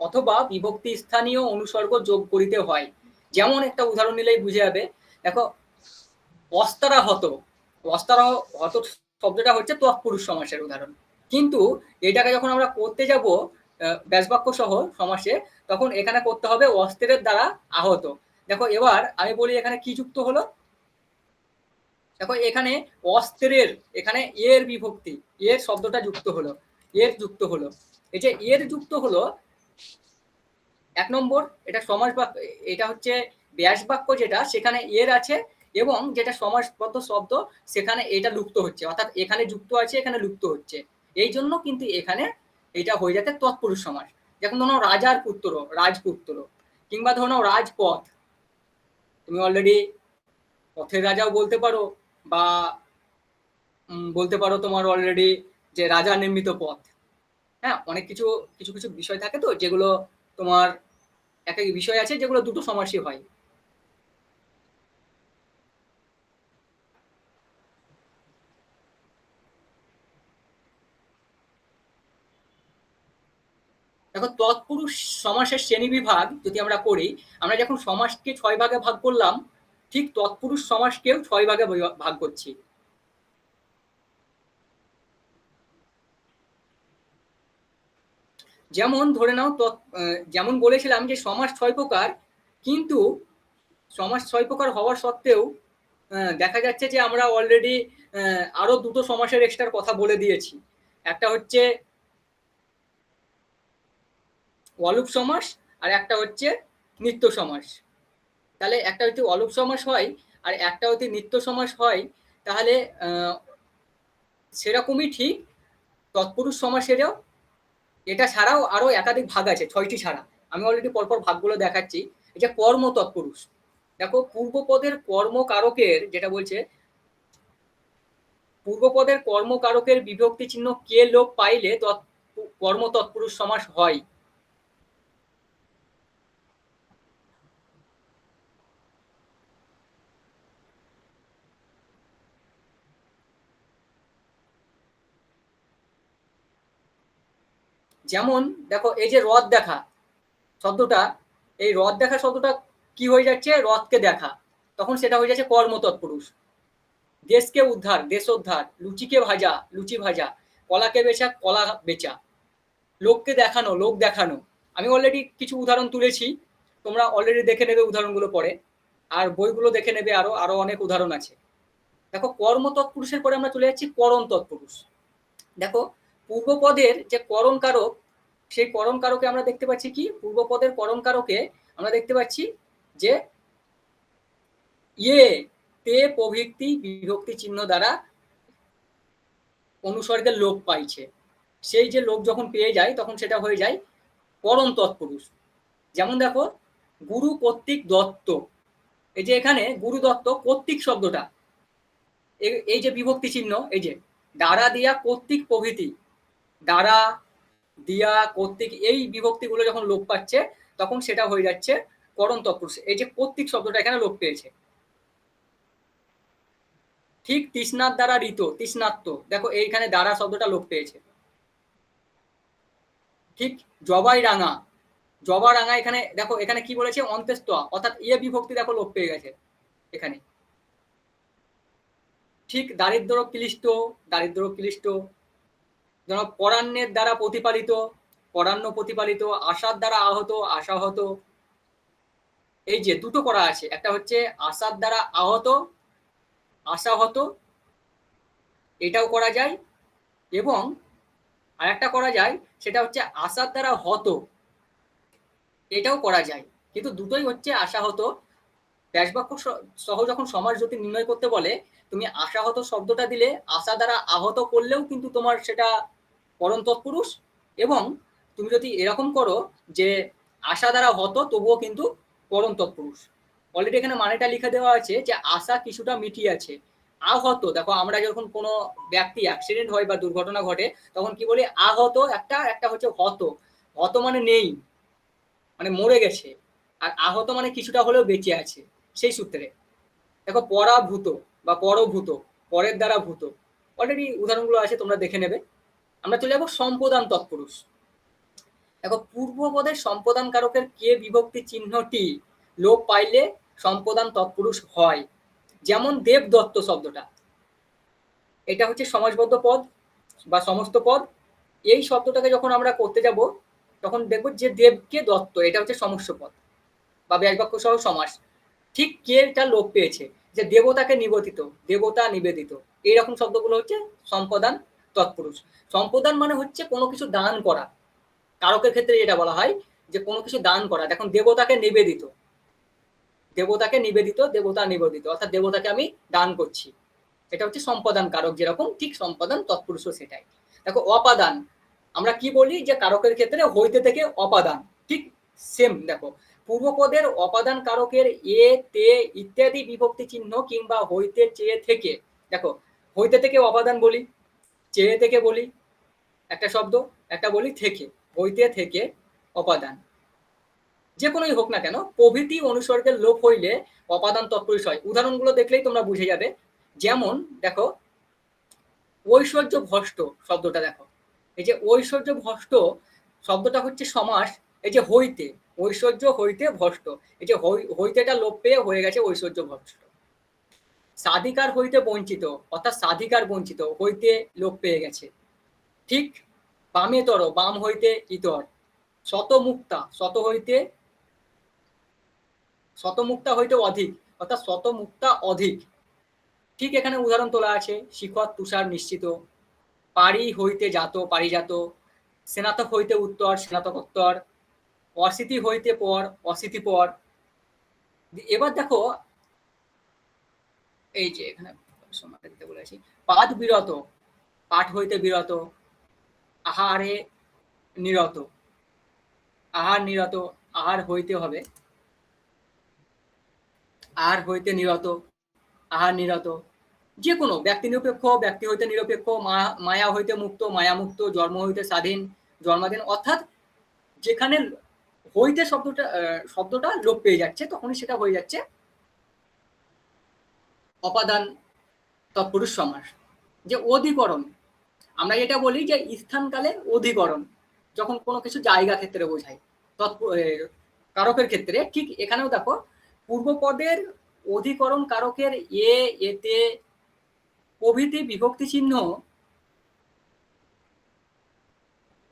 Speaker 1: অথবা বিভক্তি স্থানীয় অনুসর্গ যোগ করিতে হয়। যেমন একটা উদাহরণ নিলেই বুঝে যাবে। দেখো অস্তারাহত, অস্তারাহত শব্দটা হচ্ছে তৎপুরুষ সমাসের উদাহরণ। কিন্তু এটাকে যখন আমরা করতে যাব ব্যাসবাক্য সহ সমাসে, তখন এখানে করতে হবে অস্ত্রের দ্বারা আহত। দেখো এবার আমি বলি এখানে কি যুক্ত হলো। দেখো এখানে অস্ত্রের, এখানে এর বিভক্তি, এর শব্দটা যুক্ত হলো, এর যুক্ত হলো। এই যে এর যুক্ত হলো, এক নম্বর এটা সমাস বাক্য, এটা হচ্ছে ব্যাস বাক্য যেটা, সেখানে এর আছে, এবং যেটা সমাসবদ্ধ শব্দ সেখানে এটা লুপ্ত হচ্ছে, অর্থাৎ এখানে যুক্ত আছে, এখানে লুপ্ত হচ্ছে। এই জন্য কিন্তু এখানে এটা হয়ে যাচ্ছে তৎপুরুষ সমাস। যেমন ধরো রাজার পুত্র, রাজপুত্র, কিংবা ধরো রাজপথ, তুমি অলরেডি পথের রাজাও বলতে পারো, বা বলতে পারো তোমার অলরেডি যে রাজা নির্মিত পথ। হ্যাঁ, অনেক কিছু কিছু কিছু বিষয় থাকে তো, যেগুলো তোমার এক এক বিষয় আছে যেগুলো দুটো সমাসই হয়। দেখো তৎপুরুষ সমাসের শ্রেণীবিভাগ যদি আমরা করি, আমরা যখন সমাসকে 6 ভাগে ভাগ করলাম, ঠিক তৎপুরুষ সমাসকেও 6 ভাগে ভাগ করছি। যেমন ধরে নাও যেমন বলেছিলাম যে সমাস 6 প্রকার, কিন্তু সমাস 6 প্রকার হওয়ার সত্ত্বেও দেখা যাচ্ছে যে আমরা অলরেডি আরো দুটো সমাসের এক্সট্রার কথা বলে দিয়েছি। একটা হচ্ছে অলুপ সমাস, আর একটা হচ্ছে নিত্য সমাস। তাহলে একটা হচ্ছে অলুপ সমাস হয়, আর একটা হচ্ছে নিত্য সমাস হয়। তাহলে সেরকমই ঠিক তৎপুরুষ সমাসেরও এটা ছাড়াও আরো একাধিক ভাগ আছে, 6টি ছাড়া। আমি অলরেডি পরপর ভাগগুলো দেখাচ্ছি। এই যে কর্ম তৎপুরুষ, দেখো পূর্বপদের কর্মকারকের যেটা বলছে, পূর্বপদের কর্মকারকের বিভক্তি চিহ্ন কে লোপ পাইলে কর্ম তৎপুরুষ সমাস হয়। যেমন দেখো এই যে রথ দেখা শব্দটা, এই রথ দেখা শব্দটা কি হয়ে যাচ্ছে, রথকে দেখা, তখন সেটা হয়ে যাচ্ছে কর্ম তৎপুরুষ। দেশকে উদ্ধার, দেশোদ্ধার, লুচিকে ভাজা, লুচি ভাজা, কলাকে বেচা, কলা বেচা, লোককে দেখানো, লোক দেখানো। আমি অলরেডি কিছু উদাহরণ তুলেছি, তোমরা অলরেডি দেখে নেবে উদাহরণগুলো পরে, আর বইগুলো দেখে নেবে, আরো আরো অনেক উদাহরণ আছে। দেখো কর্ম তৎপুরুষের পরে আমরা চলে যাচ্ছি করণ তৎপুরুষ। দেখো পূর্বপদের যে করণ কারক, সেই করণ কারকে আমরা দেখতে পাচ্ছি কি, পূর্বপদের করণ কারকে আমরা দেখতে পাচ্ছি যে ইয়ে তে প্রভৃতি বিভক্তি চিহ্ন দ্বারা অনুসর্গের লোপ পাইছে। সেই যে লোপ যখন পেয়ে যায় তখন সেটা হয়ে যায় করণ তৎপুরুষ। যেমন দেখো গুরু কর্তৃক দত্ত, এই যে এখানে গুরু দত্ত কর্তৃক শব্দটা, এই যে বিভক্তি চিহ্ন, এই যে দ্বারা দিয়া কর্তৃক প্রভৃতি, দ্বারা দিয়া কর্তৃক, এই বিভক্তিগুলো যখন লোপ পাচ্ছে তখন সেটা হয়ে যাচ্ছে করণ তৎপুরুষ। এই যে কর্তৃক শব্দটা এখানে লোপ পেয়েছে। ঠিক তৃষ্ণার দ্বারা ঋত, তৃষ্ণাত্ম, দেখো এইখানে দ্বারা শব্দটা লোপ পেয়েছে। ঠিক জবাই রাঙা, জবা রাঙা, এখানে দেখো এখানে কি বলেছে, অন্ত্যেষ্ট, অর্থাৎ ইয়ে বিভক্তি দেখো লোপ পেয়ে গেছে এখানে। ঠিক দারিদ্র ক্লিষ্ট, দারিদ্র ক্লিষ্ট, যেন পরাণ্যের দ্বারা প্রতিপালিত, পরাণ্য প্রতিপালিত, আশার দ্বারা আহত, আশাহত। এই যে দুটো করা আছে, একটা হচ্ছে আশার দ্বারা আহত, আশাহত, এটাও করা যায়, এবং আরেকটা করা যায় সেটা হচ্ছে আশার দ্বারা হত, এটাও করা যায়। কিন্তু দুটোই হচ্ছে আশাহত। ব্যাসবাক্য সহ যখন সমাস যদি নির্ণয় করতে বলে, তুমি আশাহত শব্দটা দিলে আশা দ্বারা আহত করলেও কিন্তু তোমার সেটা করণ তৎপুরুষ, এবং তুমি যদি এরকম করো যে আশা দ্বারা হত, তবুও কিন্তু করণ তৎপুরুষ। অলরেডি এখানে মানেটা লিখে দেওয়া আছে যে আশা কিছুটা মিটিয়াছে, আহত, দেখো আমরা যখন কোনো ব্যক্তি অ্যাক্সিডেন্ট হয় বা দুর্ঘটনা ঘটে তখন কি বলি, আহত একটা, একটা হচ্ছে হত। হত মানে নেই, মানে মরে গেছে, আর আহত মানে কিছুটা হলেও বেঁচে আছে, সেই সূত্রে। দেখো পরাভূত বা পরভূত, পরের দ্বারা ভূত, অলরেডি উদাহরণগুলো আছে, তোমরা দেখে নেবে। আমরা চলে যাবো সম্প্রদান তৎপুরুষ। দেখো পূর্বপদের সম্প্রদান কারকের কে বিভক্তি চিহ্নটি লোপ পাইলে সম্প্রদান তৎপুরুষ হয়। যেমন দেবদত্ত শব্দটা, এটা হচ্ছে সমাজবদ্ধ পদ বা সমস্ত পদ। এই শব্দটাকে যখন আমরা করতে যাব তখন দেখবো যে দেবকে দত্ত, এটা হচ্ছে সমস্ত পদ বা ব্যাসবাক্য সহ সমাস। ঠিক কেটা লোপ পেয়েছে, যে দেবতাকে নিবেদিত, দেবতা নিবেদিত, এইরকম শব্দগুলো হচ্ছে সম্প্রদান তৎপুরুষ। সম্প্রদান মানে হচ্ছে কোনো কিছু দান করা, কারকের ক্ষেত্রে এটা বলা হয় যে কোনো কিছু দান করা। দেখুন দেবতাকে নিবেদিত, দেবতাকে নিবেদিত, দেবতা নিবেদিত, অর্থাৎ দেবতাকে আমি দান করছি, এটা হচ্ছে সম্প্রদান কারক। যেরকম ঠিক সম্প্রদান তৎপুরুষও সেটাই। দেখো অপাদান, আমরা কি বলি যে কারকের ক্ষেত্রে হইতে থেকে অপাদান, ঠিক সেম। দেখো পূর্বপদের অপাদান কারকের এ তে ইত্যাদি বিভক্তি চিহ্ন কিংবা হইতে চেয়ে থেকে, দেখো হইতে থেকে অপাদান বলি, চেয়ে থেকে বলি একটা শব্দ, একটা বলি থেকে, হইতে থেকে অপাদান, যে কোনোই হোক না কেন, প্রভৃতি অনুসর্গের লোপ হইলে অপাদান তৎপুরুষ হয়। উদাহরণগুলো দেখলেই তোমরা বুঝে যাবে। যেমন দেখো ঐশ্বর্য ভ্রষ্ট শব্দটা, দেখো এই যে ঐশ্বর্য ভ্রষ্ট শব্দটা হচ্ছে সমাস, এই যে হইতে, ঐশ্বর্য হইতে ভ্রষ্ট, এই যে হইতেটা লোপ পেয়ে হয়ে গেছে ঐশ্বর্য ভ্রষ্ট। সাধিকার হইতে বঞ্চিত, অর্থাৎ সাধিকার বঞ্চিত, হইতে লোপ পেয়ে গেছে। ঠিক বামেতর, বাম হইতে ইতর। শতমুক্তা, শতমুক্তা হইতে অধিক, অর্থাৎ শতমুক্তা অধিক। ঠিক এখানে উদাহরণ তোলা আছে, শিখর তুষার নিশ্চিত। পারি হইতে জাত, পারিজাত। স্নাতক হইতে উত্তর, স্নাতকোত্তর। অসিতি হইতে পর, অসিতিপর। এবার দেখো এই যে এখানে সময়টা দিতে বলেছি, পাঠ বিরত, পাঠ হইতে বিরত। আহারে নিরত, আহার নিরত, আহার হইতে হবে, আহার হইতে নিরত, আহার নিরত। যে কোনো ব্যক্তি নিরপেক্ষ, ব্যক্তি হইতে নিরপেক্ষ। মায়া হইতে মুক্ত, মায়ামুক্ত। জন্ম হইতে স্বাধীন, জন্মাধীন। অর্থাৎ যেখানে হইতে শব্দটা লোপ পেয়ে যাচ্ছে তখনই সেটা হয়ে যাচ্ছে অপাদান তৎপুরুষ সমাস। যে অধিকরণ, আমরা যেটা বলি যে স্থানকালে অধিকরণ, যখন কোনো কিছু জায়গা ক্ষেত্রে বোঝায় কারকের ক্ষেত্রে, ঠিক এখানেও দেখো পূর্বপদের অধিকরণ কারকের এ, এতে প্রভৃতি বিভক্তি চিহ্ন,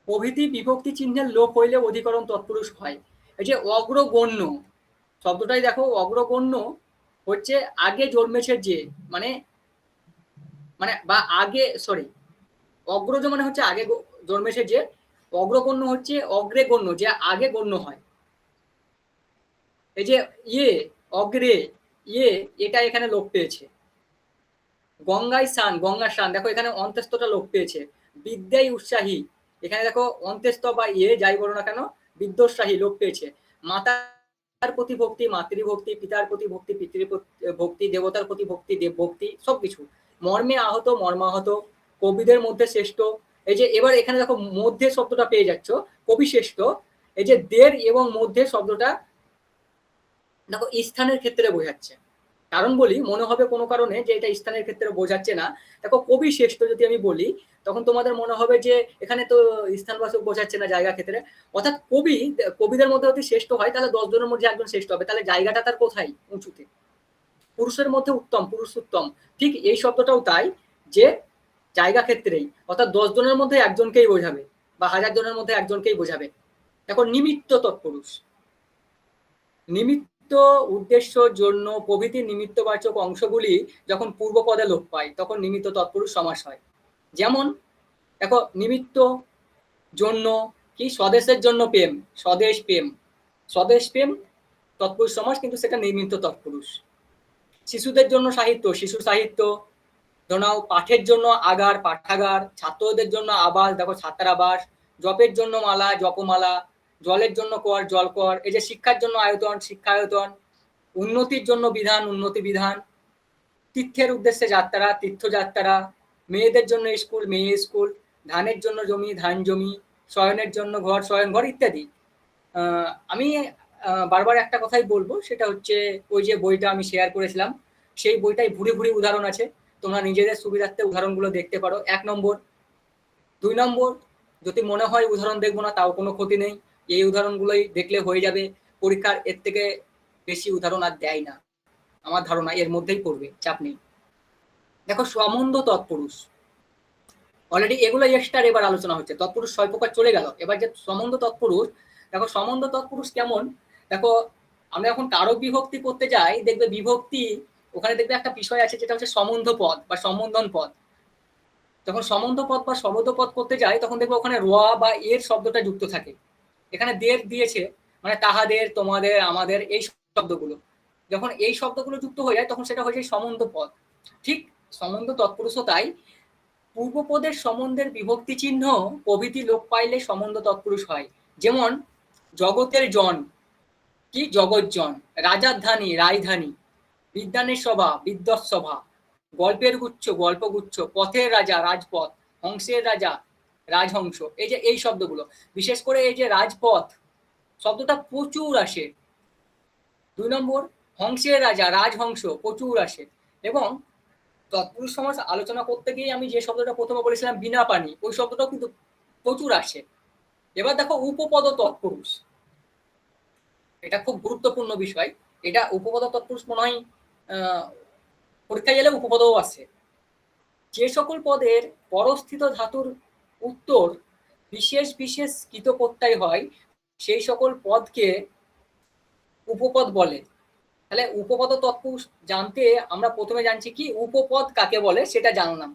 Speaker 1: প্রভৃতি বিভক্তি চিহ্নের লোপ হইলে অধিকরণ তৎপুরুষ হয়। এই যে অগ্রগণ্য শব্দটাই দেখো, অগ্রগণ্য হচ্ছে আগে জন্মেছে যে, মানে মানে বা আগে, সরি, অগ্রজ মানে হচ্ছে আগে জন্মেছে যে, অগ্রগণ্য হচ্ছে অগ্রে গণ্য, যে আগে গণ্য হয়। এই যে ইয়ে, অগ্রে, ইয়ে, এটা এখানে লোপ পেয়েছে। গঙ্গায় স্নান, গঙ্গার স্নান, দেখো এখানে অন্তস্থটা লোপ পেয়েছে। বিদ্যায় উৎসাহী, এখানে দেখো অন্ত্যেস্থ বা ইয়ে যাই বলো না কেন, বিদ্যোৎসাহী লোপ পেয়েছে। মাতার প্রতি ভক্তি, মাতৃভক্তি। পিতার প্রতি ভক্তি, পিতৃভক্তি। দেবতার প্রতি ভক্তি, দেবভক্তি। সবকিছু। মর্মে আহত, মর্মাহত। কবিদের মধ্যে শ্রেষ্ঠ, এই যে এবার এখানে দেখো মধ্যে শব্দটা পেয়ে যাচ্ছ, কবি শ্রেষ্ঠ। এই যে দের এবং মধ্যে শব্দটা দেখো স্থানের ক্ষেত্রে বোঝাচ্ছে। কারণ বলি, মনে হবে কোনো কারণে যে এটা স্থানের ক্ষেত্রে বোঝাচ্ছে না। দেখো কবি শ্রেষ্ঠ যদি আমি বলি তখন তোমাদের মনে হবে যে এখানে তো স্থানবাচক বোঝাচ্ছে না, জায়গা ক্ষেত্রে। অর্থাৎ কবিদের মধ্যে যদি শ্রেষ্ঠ হয় তাহলে 10 জনের মধ্যে একজন শ্রেষ্ঠ হবে, তাহলে জায়গাটা তার কোথায়? উঁচুতে। পুরুষের মধ্যে উত্তম, পুরুষ উত্তম। ঠিক এই শব্দটাও তাই, যে জায়গা ক্ষেত্রেই, অর্থাৎ 10 জনের মধ্যে একজনকেই বোঝাবে বা 1000 জনের মধ্যে একজনকেই বোঝাবে। দেখো নিমিত্ত তৎপুরুষ, নিমিত্ত, উদ্দেশ্য, জন্য প্রভৃতি নিমিত্তবাচক অংশগুলি যখন পূর্বপদে লোপ পায় তখন নিমিত্ত তৎপুরুষ সমাস হয়। যেমন দেখো নিমিত্ত, জন্য, কি স্বদেশের জন্য প্রেম, স্বদেশ প্রেম, স্বদেশ প্রেম তৎপুরুষ সমাস, কিন্তু সেটা নিমিত্ত তৎপুরুষ। শিশুদের জন্য সাহিত্য, শিশু সাহিত্য। ধরাও পাঠের জন্য আগার, পাঠাগার। ছাত্রদের জন্য আবাস, দেখো ছাত্রাবাস। জপের জন্য মালা, জপমালা। জলের জন্য কর, জলকর। এই যে শিক্ষার জন্য আয়তন, শিক্ষায়তন। উন্নতির জন্য বিধান, উন্নতি বিধান। তীর্থের উদ্দেশ্যে যাত্রা, তীর্থযাত্রা। মেয়েদের জন্য স্কুল, মেয়ে স্কুল। ধানের জন্য জমি, ধান জমি। শয়নের জন্য ঘর, শয়ন ঘর ইত্যাদি। আমি বারবার একটা কথাই বলবো, সেটা হচ্ছে ওই যে বইটা আমি শেয়ার করেছিলাম, সেই বইটাই ভুরি ভুরি উদাহরণ আছে, তোমরা নিজেদের সুবিধার্থে উদাহরণগুলো দেখতে পারো। 1 নম্বর। 2 নম্বর, যদি মনে হয় উদাহরণ দেখবো না তাও কোনো ক্ষতি নেই, এই উদাহরণগুলোই দেখলে হয়ে যাবে। পরীক্ষার এর থেকে বেশি উদাহরণ আর দেয় না, আমার ধারণা এর মধ্যেই পড়বে, চাপ নেই। দেখো সম্বন্ধ তৎপুরুষ, অলরেডি এগুলো এক্সট্রা এবার আলোচনা হচ্ছে। তৎপুরুষ 6 প্রকার চলে গেল, এবার যে সম্বন্ধ তৎপুরুষ, দেখো সম্বন্ধ তৎপুরুষ কেমন। দেখো আমরা যখন কারক বিভক্তি করতে যাই, দেখবে বিভক্তি ওখানে দেখবে একটা বিষয় আছে যেটা হচ্ছে সম্বন্ধ পদ বা সম্বোধন পদ। যখন সম্বন্ধ পদ বা সম্বোধ পদ করতে যাই তখন দেখবে ওখানে র বা এর শব্দটা যুক্ত থাকে। এখানে দের দিয়েছে, মানে তাহাদের, তোমাদের, আমাদের, এই শব্দগুলো। যখন এই শব্দগুলো যুক্ত হয়ে যায় তখন সেটা হয়ে যায় সম্বন্ধ পদ। ঠিক সম্বন্ধ তৎপুরুষও তাই। পূর্বপদের সম্বন্ধের বিভক্তি চিহ্ন প্রভৃতি লোপ পাইলে সম্বন্ধ তৎপুরুষ হয়। যেমন জগতের জন, কি জগৎজন, রাজার ধানী, রায়ধানী, বিদ্যানের সভা, বিদ্বৎসভা, গল্পের গুচ্ছ, গল্পগুচ্ছ, পথের রাজা, রাজপথ, হংসের রাজা, রাজহংস। এই যে এই শব্দগুলো, বিশেষ করে এই যে রাজপথ শব্দটা প্রচুর আসে। 2 নম্বর, হংসের রাজা, রাজহংস প্রচুর আসে। এবং তৎপুরুষ সমাস আলোচনা করতে গিয়ে আমি যে শব্দটা প্রথমে বলেছিলাম বিনা পানি, ওই শব্দটাও কিন্তু প্রচুর আসে। এবার দেখো উপপদ তৎপুরুষ, এটা খুব গুরুত্বপূর্ণ বিষয়। এটা উপপদ তৎপুরুষ মনে হয় পরীক্ষায় এলে উপপদও আছে। যে সকল পদের পরস্থিত ধাতুর উত্তর বিশেষ বিশেষ কৃত প্রত্যয় হয় সেই সকল পদকে উপপদ বলে। তাহলে উপপদ তৎপুরুষ জানতে আমরা প্রথমে জানছি কি উপপদ কাকে বলে সেটা জানলাম।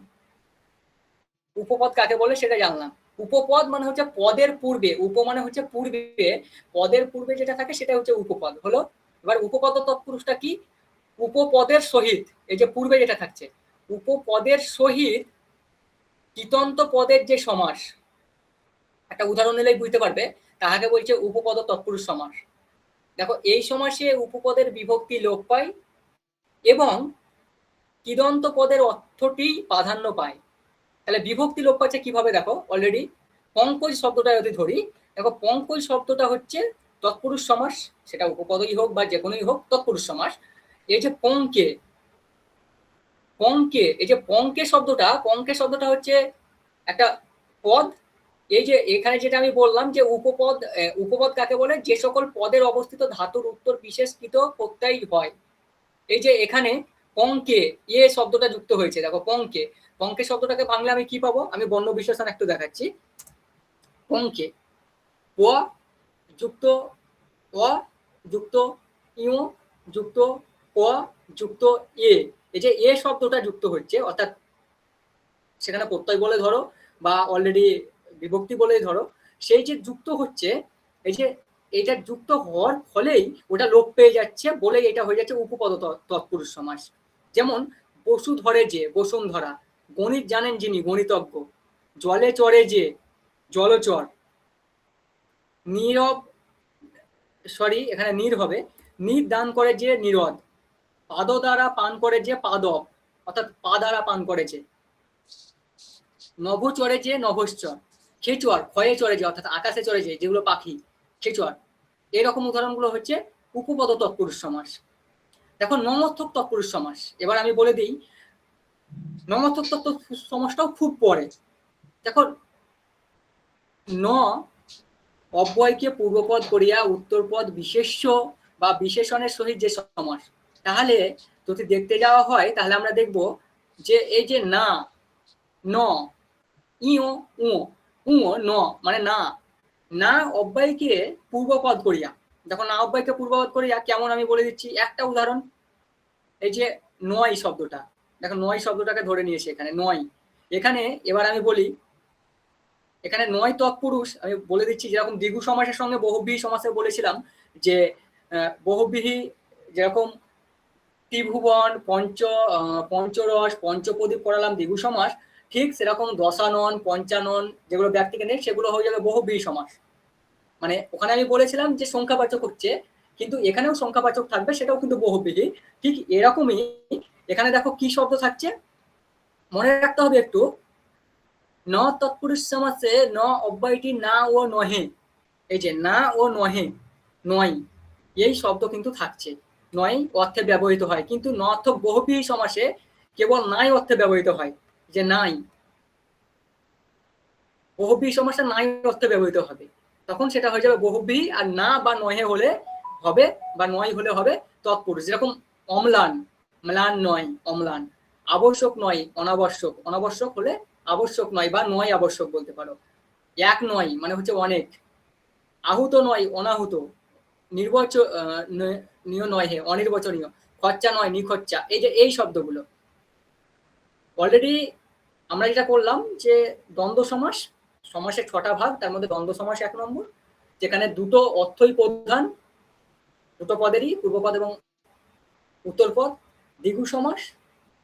Speaker 1: উপপদ কাকে বলে সেটা জানলাম। উপপদ মানে হচ্ছে পদের পূর্বে, উপ মানে হচ্ছে পূর্বে, পদের পূর্বে যেটা থাকে সেটা হচ্ছে উপপদ হলো। এবার উপপদ তৎপুরুষটা কি, উপপদের সহিত, এই যে পূর্বে যেটা থাকছে উপপদের সহিত কৃতন্ত পদের যে সমাস, একটা উদাহরণ নিলেই বুঝতে পারবে, তাহাকে বলছে উপপদ তৎপুরুষ সমাস। দেখো এই সমাসে উপপদের বিভক্তি লোপ পায় এবং কৃদন্ত পদের অর্থটি প্রাধান্য পায়। তাহলে বিভক্তি লোপ পাচ্ছে কিভাবে, দেখো অলরেডি পঙ্কজ শব্দটা যদি ধরি, দেখো পঙ্কজ শব্দটা হচ্ছে তৎপুরুষ সমাস, সেটা উপপদই হোক বা যে কোনোই হোক তৎপুরুষ সমাস। এই যে পঙ্কে, পঙ্কে, এই যে পঙ্কে শব্দটা, পঙ্কে শব্দটা হচ্ছে একটা পদ। এই যে এখানে যেটা আমি বললাম যে উপপদ, উপপদ কাকে বলে, যে সকল পদের অবস্থিত ধাতুর উত্তর বিশেষকৃত প্রত্যয় হয়। এই যে এখানে পঙ্কে এ শব্দটা যুক্ত হয়েছে, দেখো পঙ্কে, পঙ্কে শব্দটাকে বাংলা আমি কি পাবো, আমি বর্ণ বিশ্লেষণ একটু দেখাচ্ছি। পঙ্কে প যুক্ত অ যুক্ত ইউ যুক্ত ক যুক্ত এ, এই যে এ শব্দটা যুক্ত হচ্ছে, অর্থাৎ সেখানে প্রত্যয় বলে ধরো বা অলরেডি বিভক্তি বলেই ধরো, সেই যে যুক্ত হচ্ছে, এই যে এটা যুক্ত হওয়ার ফলেই ওটা লোপ পেয়ে যাচ্ছে বলেই এটা হয়ে যাচ্ছে উপপদ তৎপুরুষ সমাস। যেমন বসুধরে যে, বসুন্ধরা, গণিত জানেন যিনি, গণিতজ্ঞ, জলে চড়ে যে, জলচর, নীরব, সরি এখানে নীর হবে, নীর দান করে যে, নীরদ, পাদ দ্বারা পান করে যে, পাদব, অর্থাৎ পা দ্বারা পান করেছে, নভ চড়ে যে, নভশ্চর, খেচর, ক্ষয়ে চড়ে যে, অর্থাৎ আকাশে চড়ে যে, যেগুলো পাখি, খেচর। এরকম উদাহরণগুলো হচ্ছে উপপদ তৎপুরুষ সমাস। দেখো নমর্থক তৎপুরুষ সমাস, এবার আমি বলে দিই, নমর্থক তৎপুরুষ সমাসটাও খুব পরে। দেখো ন অব্যয়কে পূর্বপদ করিয়া উত্তরপদ বিশেষ্য বা বিশেষণের সহিত যে সমাস, তাহলে যদি দেখতে যাওয়া হয় তাহলে আমরা দেখব যে এই যে না, ন, ইও উ, উ ন মানে না, না অব্যয়কে পূর্বপদ করিয়া, দেখো না অব্যয়কে পূর্বপদ করিয়া কেমন আমি বলে দিচ্ছি একটা উদাহরণ। এই যে নয় শব্দটা, দেখো নয় শব্দটাকে ধরে নিয়েছি এখানে নয়, এখানে এবার আমি বলি এখানে নয় তৎপুরুষ আমি বলে দিচ্ছি, যেরকম দ্বিগু সমাসের সঙ্গে বহুব্রীহি সমাসে বলেছিলাম যে বহুব্রীহি যেরকম ত্রিভুবন, পঞ্চরস, পঞ্চপ্রদীপ পড়ালাম দ্বিগু সমাস, ঠিক সেরকম দশানন, পঞ্চানন যেগুলো ব্যক্তিকে নেই সেগুলো হয়ে যাবে বহুব্রীহি সমাস। মানে ওখানে আমি বলেছিলাম যে সংখ্যাবাচক হচ্ছে, কিন্তু এখানেও সংখ্যাবাচক থাকবে, সেটাও কিন্তু বহুব্রীহি। ঠিক এরকমই এখানে দেখো কি শব্দ থাকছে, মনে রাখতে হবে একটু, ন তৎপুরুষ সমাসে ন অব্যয়টি না ও নহে, এই যে না ও নহে, নয়, এই শব্দ কিন্তু থাকছে, নয় অর্থে ব্যবহৃত হয়, কিন্তু নর্থক বহুব্রীহি সমাসে কেবল নাই অর্থে ব্যবহৃত হয়, যে নাই, বহুব্রীহি সমাসে নাই অর্থে ব্যবহৃত হবে, তখন সেটা হয়ে যাবে বহুব্রীহি। আর না বা নহে হলে হবে, বা নয় হলে হবে তৎপুরুষ। যেরকম অম্লান, ম্লান নয় অম্লান, আবশ্যক নয় অনাবশ্যক, অনাবশ্যক হলে আবশ্যক নয় বা নয় আবশ্যক বলতে পারো। এক নয় মানে হচ্ছে অনেক, আহুত নয় অনাহুত, নির্বচনীয় নয় হে অনির্বচনীয়, খরচা নয় নিখরচা, এই যে এই শব্দগুলো অলরেডি আমরা যেটা করলাম যে দ্বন্দ্ব সমাস, সমাসের 6টা ভাগ, তার মধ্যে দ্বন্দ্ব সমাস 1 নম্বর, যেখানে দুটো অর্থই প্রধান, দুটো পদেরই, পূর্বপদ এবং উত্তরপদ। দ্বিগু সমাস,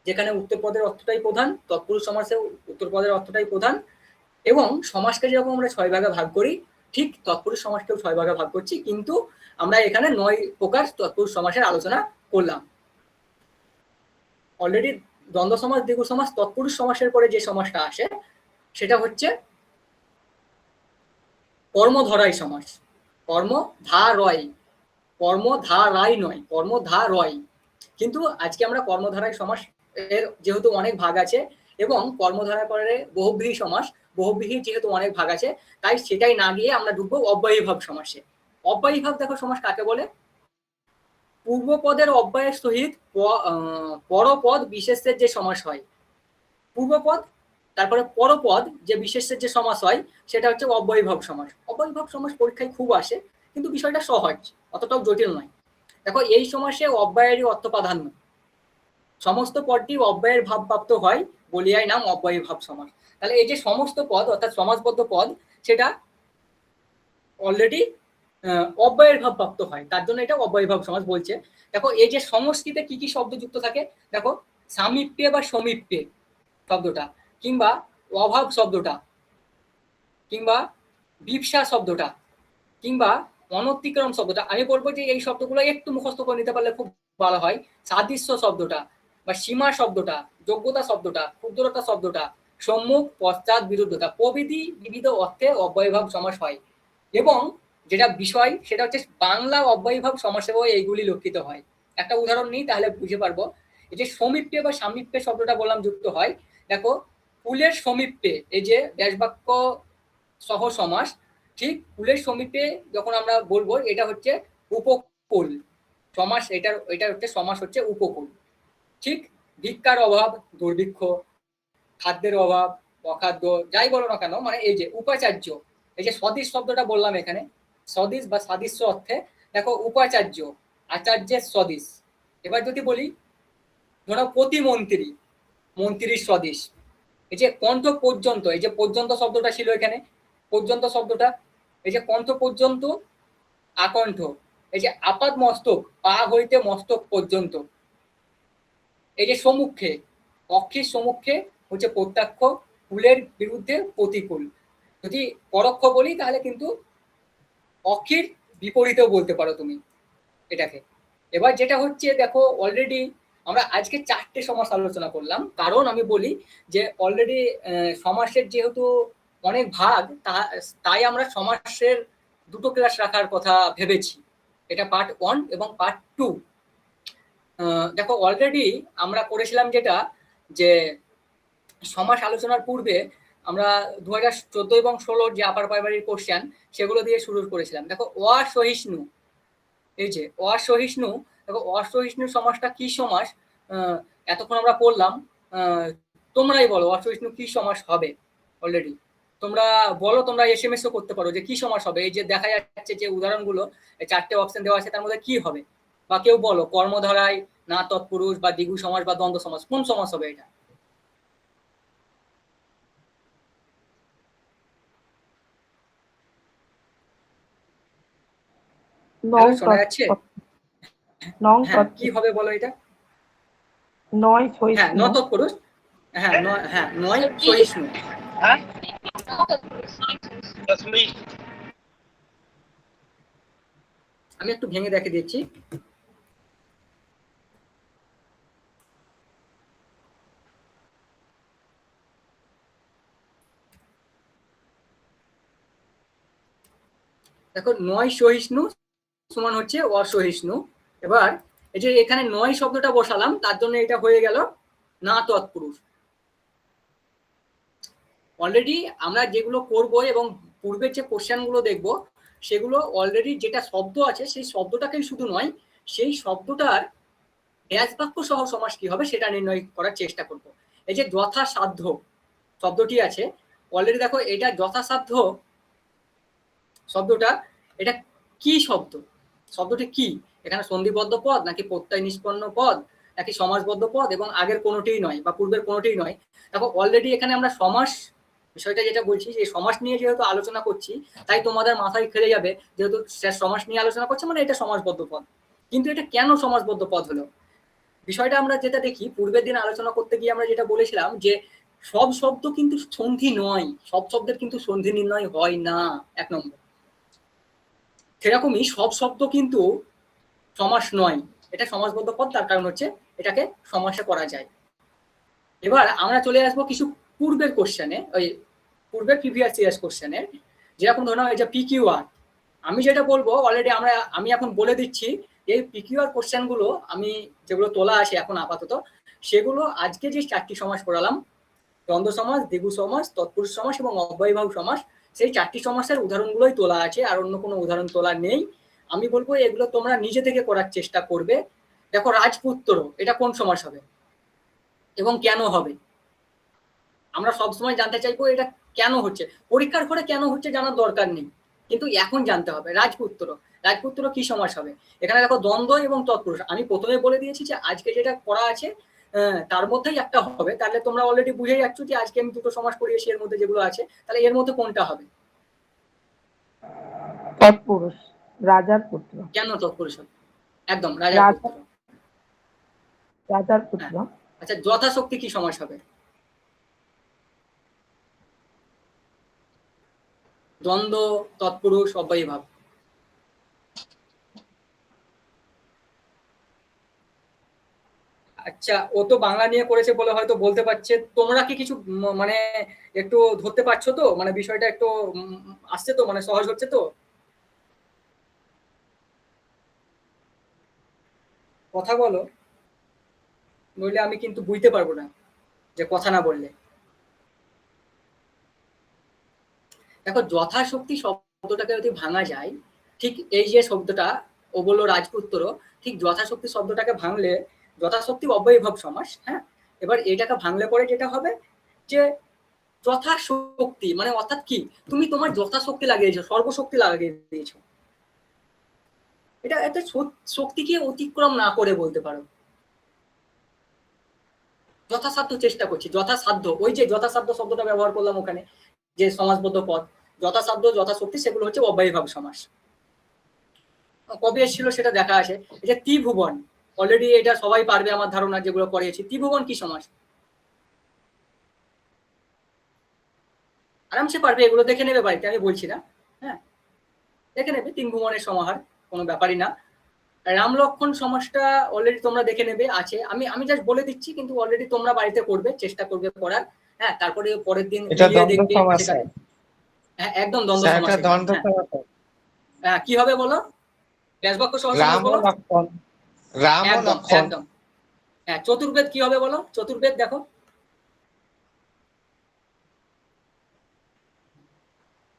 Speaker 1: যেখানে উত্তরপদের অর্থটাই প্রধান, তৎপুরুষ সমাসে উত্তরপদের অর্থটাই প্রধান, এবং সমাসকে যেরকম আমরা 6 ভাগে ভাগ করি, ঠিক তৎপুরুষ সমাসকেও 6 ভাগে ভাগ করছি, কিন্তু আমরা এখানে 9 প্রকার তৎপুরুষ সমাসের আলোচনা করলাম। অলরেডি দ্বন্দ্ব সমাস, দ্বিগু সমাস, তৎপুরুষ সমাসের পরে যে সমাসটা আসে সেটা হচ্ছে কর্মধারয় সমাস, কর্মধারয়, কর্মধারায় নয়, কর্মধারয়। কিন্তু আজকে আমরা কর্মধারয় সমাস এর যেহেতু অনেক ভাগ আছে, এবং কর্মধারার পরে বহুব্রীহি সমাস, বহুব্রীহির যেহেতু অনেক ভাগ আছে, তাই সেটাই না গিয়ে আমরা ঢুকবো অব্যয়ীভাব সমাসে। অব্যয়ীভাব দেখো সমাস কাকে বলে? পূর্বপদের অব্যয়ের সহিত পরপদ বিশেষের যে সমাস হয়, পূর্বপদ তারপরে পরপদ যে বিশেষের যে সমাস হয় সেটা হচ্ছে অব্যয়ীভাব সমাস। অব্যয়ীভাব সমাস পরীক্ষায় খুব আসে, কিন্তু বিষয়টা সহজ, অতটাও জটিল নয়। দেখো এই সমাসে অব্যয়েরই অর্থ প্রাধান্য, সমস্ত পদটি অব্যয়ের ভাবপ্রাপ্ত হয় বলিয়াই নাম অব্যয়ীভাব সমাস। তাহলে এই যে সমস্ত পদ অর্থাৎ সমাসবদ্ধ পদ সেটা অলরেডি অব্যয়ের ভাব প্রাপ্ত হয়, তার জন্য এটা অব্যয়ীভাব সমাস বলছে। দেখো এই যে সমষ্টিতে কি কি শব্দ যুক্ত থাকে, দেখো সামীপ্যে বা সমীপ্যে শব্দটা, কিংবা অভাব শব্দটা, কিংবা বিপসা শব্দটা, কিংবা অনতিক্রম শব্দটা, আমি বলবো যে এই শব্দগুলো একটু মুখস্থ করে নিতে পারলে খুব ভালো হয়। সাদৃশ্য শব্দটা বা সীমা শব্দটা, যোগ্যতা শব্দটা, ক্ষুদ্রতা শব্দটা, সম্মুখ পশ্চাৎ বিরুদ্ধতা প্রভৃতি বিবিধ অর্থে অব্যয়ীভাব সমাস হয়। এবং যেটা বিষয় সেটা হচ্ছে বাংলা অব্যয়ীভাব সমাসেও এইগুলি লক্ষিত হয়। একটা উদাহরণ নিই তাহলে বুঝে পারবো। এই যে সমীপ্যে বা সামীপ্যে শব্দটা বললাম যুক্ত হয়, দেখো কুলের সমীপ্যে, এই যে ব্যাসবাক্য সহ সমাস, ঠিক কুলের সমীপে যখন আমরা বলবো এটা হচ্ছে উপকূল সমাস, এটা হচ্ছে সমাস হচ্ছে উপকূল। ঠিক ভিক্ষার অভাব দুর্ভিক্ষ, খাদ্যের অভাব অখাদ্য, যাই বলো না কেন, মানে এই যে উপাচার্য, এই যে সদিশ শব্দটা বললাম এখানে, সদিশ বা সাদৃশ্য অর্থে, দেখো উপাচার্য, আচার্যের সদিশ। এবার যদি বলি ধরো প্রতিমন্ত্রী, মন্ত্রীর সদিশ। এই যে কণ্ঠ পর্যন্ত, এই যে পর্যন্ত শব্দটা ছিল এখানে, পর্যন্ত শব্দটা, এই যে কণ্ঠ পর্যন্ত আকণ্ঠ, এই যে আপাদ মস্তক, পা হইতে মস্তক পর্যন্ত। এই যে সম্মুখে, অক্ষের সম্মুখে হচ্ছে প্রত্যক্ষ, কুলের বিরুদ্ধে প্রতিকূল। যদি পরোক্ষ বলি তাহলে কিন্তু অক্ষের বিপরীতেও বলতে পারো তুমি এটাকে। এবার যেটা হচ্ছে দেখো অলরেডি আমরা আজকে 4টে সমাস আলোচনা করলাম, কারণ আমি বলি যে অলরেডি সমাসের যেহেতু অনেক ভাগ, তাই আমরা সমাসের 2টো ক্লাস রাখার কথা ভেবেছি, এটা পার্ট 1 এবং পার্ট 2। দেখো অলরেডি আমরা করেছিলাম যেটা, যে সমাস আলোচনার পূর্বে আমরা 2014 এবং 16 যে আপার প্রাইমারির কোশ্চেন সেগুলো দিয়ে শুরু করেছিলাম। দেখো অসহিষ্ণু, এই যে অসহিষ্ণু, দেখো অসহিষ্ণু সমাসটা কি সমাস এতক্ষণ আমরা পড়লাম, তোমরাই বলো অসহিষ্ণু কি সমাস হবে। অলরেডি তোমরা বলো, তোমরা এসএমএসও করতে পারো যে কি সমাস হবে। এই যে দেখা যাচ্ছে যে উদাহরণগুলো 4টে অপশন দেওয়া আছে, তার মধ্যে কি হবে, বা কেউ বলো কর্মধারায় না তৎপুরুষ বা দ্বিগু সমাস বা দ্বন্দ্ব সমাস, কোন সমাস হবে এটা? শোনা যাচ্ছে? হ্যাঁ কি হবে বলো এটা? হ্যাঁ ন তৎপুরুষ, হ্যাঁ হ্যাঁ নয় সহিষ্ণু। আমি একটু ভেঙে দেখে দিচ্ছি। দেখো নয় সহিষ্ণু সমান হচ্ছে অসহিষ্ণু। এবার এই যে এখানে নয় শব্দটা বসালাম, তার জন্য এটা হয়ে গেল না তৎপুরুষ। অলরেডি আমরা যেগুলো করব এবং পূর্বের যে কোশ্চেনগুলো দেখব, সেগুলো অলরেডি যেটা শব্দ আছে সেই শব্দটাকেই শুধু নয়, সেই শব্দটার ড্যাশ বাক্য সহ সমাস কি হবে সেটা নির্ণয় করার চেষ্টা করব। এই যে যথাসাধ্য শব্দটি আছে, অলরেডি দেখো এটা যথাসাধ্য শব্দটা, এটা কি শব্দ? শব্দটি কি? এখানে সন্ধিবদ্ধ পদ নাকি প্রত্যয় নিষ্পন্ন পদ নাকি সমাসবদ্ধ পদ, এবং আগের কোনোটিই নয় বা পূর্বের কোনোটিই নয়। দেখো অলরেডি এখানে আমরা সমাস বিষয়টা যেটা বলছি, যে সমাস নিয়ে যেহেতু আলোচনা করছি, তাই তোমাদের মাথায় খেলে যাবে যেহেতু সমাস নিয়ে আলোচনা করছে মানে এটা সমাসবদ্ধ পদ। কিন্তু এটা কেন সমাসবদ্ধ পদ হলো? বিষয়টা আমরা যেটা দেখি, পূর্বের দিন আলোচনা করতে গিয়ে আমরা যেটা বলেছিলাম যে সব শব্দ কিন্তু সন্ধি নয়, সব শব্দের কিন্তু সন্ধি নির্ণয় হয় না, এক নম্বর। সেরকমই সব শব্দ কিন্তু সমাস নয়, এটা সমাসবদ্ধ পদ, তার কারণ হচ্ছে এটাকে সমাসে করা যায়। এবার আমরা চলে আসবো কিছু পূর্বের কোশ্চেনে, ওই পূর্বের প্রিভিয়াস ইয়ার্স কোশ্চেনে, যেরকম ধরো এই যে পিকিউআর। আমি যেটা বলবো অলরেডি আমি এখন বলে দিচ্ছি, এই পিকিউআর কোশ্চেনগুলো আমি যেগুলো তোলা আছে এখন আপাতত, সেগুলো আজকে যে 4টি সমাস পড়ালাম, দ্বন্দ্ব সমাস, দ্বিগু সমাস, তৎপুরুষ সমাস এবং অব্যয়ভাব সমাস, সেই 4টি সমাসের উদাহরণগুলোই তোলা আছে, আর অন্য কোনো উদাহরণ তোলা নেই। আমি বলবো এগুলো তোমরা নিজে থেকে করার চেষ্টা করবে। দেখো রাজপুত্র এটা কোন সমাস হবে এবং কেন হবে? আমরা সবসময় জানতে চাইবো এটা কেন হচ্ছে, পরীক্ষার ঘরে কেন হচ্ছে জানার দরকার নেই, কিন্তু এখন জানতে হবে রাজপুত্র। রাজপুত্র কি সমাস হবে? এখানে দেখো দ্বন্দ্ব এবং তৎপুরুষ, আমি প্রথমে বলে দিয়েছি যে আজকে যেটা করা আছে তার মধ্যেই একটা হবে, তাহলে তোমরা অলরেডি বুঝে যাচ্ছ যে আজকে আমি দুটো সমাস করিয়েছি, এর মধ্যে যেগুলো আছে, তাহলে এর মধ্যে কোনটা হবে?
Speaker 3: তৎপুরুষ, রাজার পুত্র।
Speaker 1: কেন তৎপুরুষ হবে? একদম রাজার পুত্র।
Speaker 3: রাজার পুত্র।
Speaker 1: আচ্ছা যথাশক্তি কি সমাস হবে? দ্বন্দ্ব, তৎপুরুষ, অব্যয়ভাব। আচ্ছা ও তো বাংলা নিয়ে করেছে বলে হয়তো বলতে পারছে, তোমরা কি কিছু মানে একটু ধরতে পারছো তো, মানে বিষয়টা একটু আসছে তো, মানে সহজ হচ্ছে তো? কথা বলো, নইলে আমি কিন্তু বুঝতে পারবো না যে কথা না বললে। দেখো যথাশক্তি শব্দটাকে যদি ভাঙা যায়, ঠিক এই যে শব্দটা ও বললো রাজপুত্র, ঠিক যথাশক্তি শব্দটাকে ভাঙলে, যথাশক্তি অব্যয়ভাব সমাস, হ্যাঁ, এবার এটাকে ভাঙলে পরে যেটা হবে যে যথাশক্তি মানে অর্থাৎ কি, তুমি তোমার যথাশক্তি লাগিয়েছো, সর্বশক্তি লাগিয়ে দিয়েছো, এটা একটা শক্তিকে অতিক্রম না করে বলতে পারো। যথাসাধ্য চেষ্টা করছি, যথাসাধ্য, ওই যে যথাসাধ্য শব্দটা ব্যবহার করলাম ওখানে, যে সমাসবদ্ধ পদ, যথাসাধ্য যথাশক্তি, সেগুলো হচ্ছে অব্যয়ভাব সমাস। কবে এসেছিল সেটা দেখা আছে। এই যে ত্রিভুবন, অলরেডি এটা সবাই পারবে আমার ধারণা, যেগুলো পড়িয়েছি। ত্রিভুবন কি সমাস? আরামসে পারবে, এগুলো দেখে নেবে বাড়িতে, আমি বলছি না, হ্যাঁ দেখে নেবে, 3 ভুবনের সমাহার, কোনো ব্যাপারই না। রাম লক্ষণ সমাসটা অলরেডি তোমরা দেখে নেবে, আছে, আমি জাস্ট বলে দিচ্ছি, কিন্তু অলরেডি তোমরা বাড়িতে করবে, চেষ্টা করবে করার, হ্যাঁ, তারপরে পরের দিন দেখবে। হ্যাঁ একদম দ্বন্দ্ব সমাস, হ্যাঁ কি হবে বলো? ড্যাশ বাক্য সহ সমাস বলো। একদম একদম। হ্যাঁ চতুর্বেদ কি হবে বলো? চতুর্বেদ দেখো,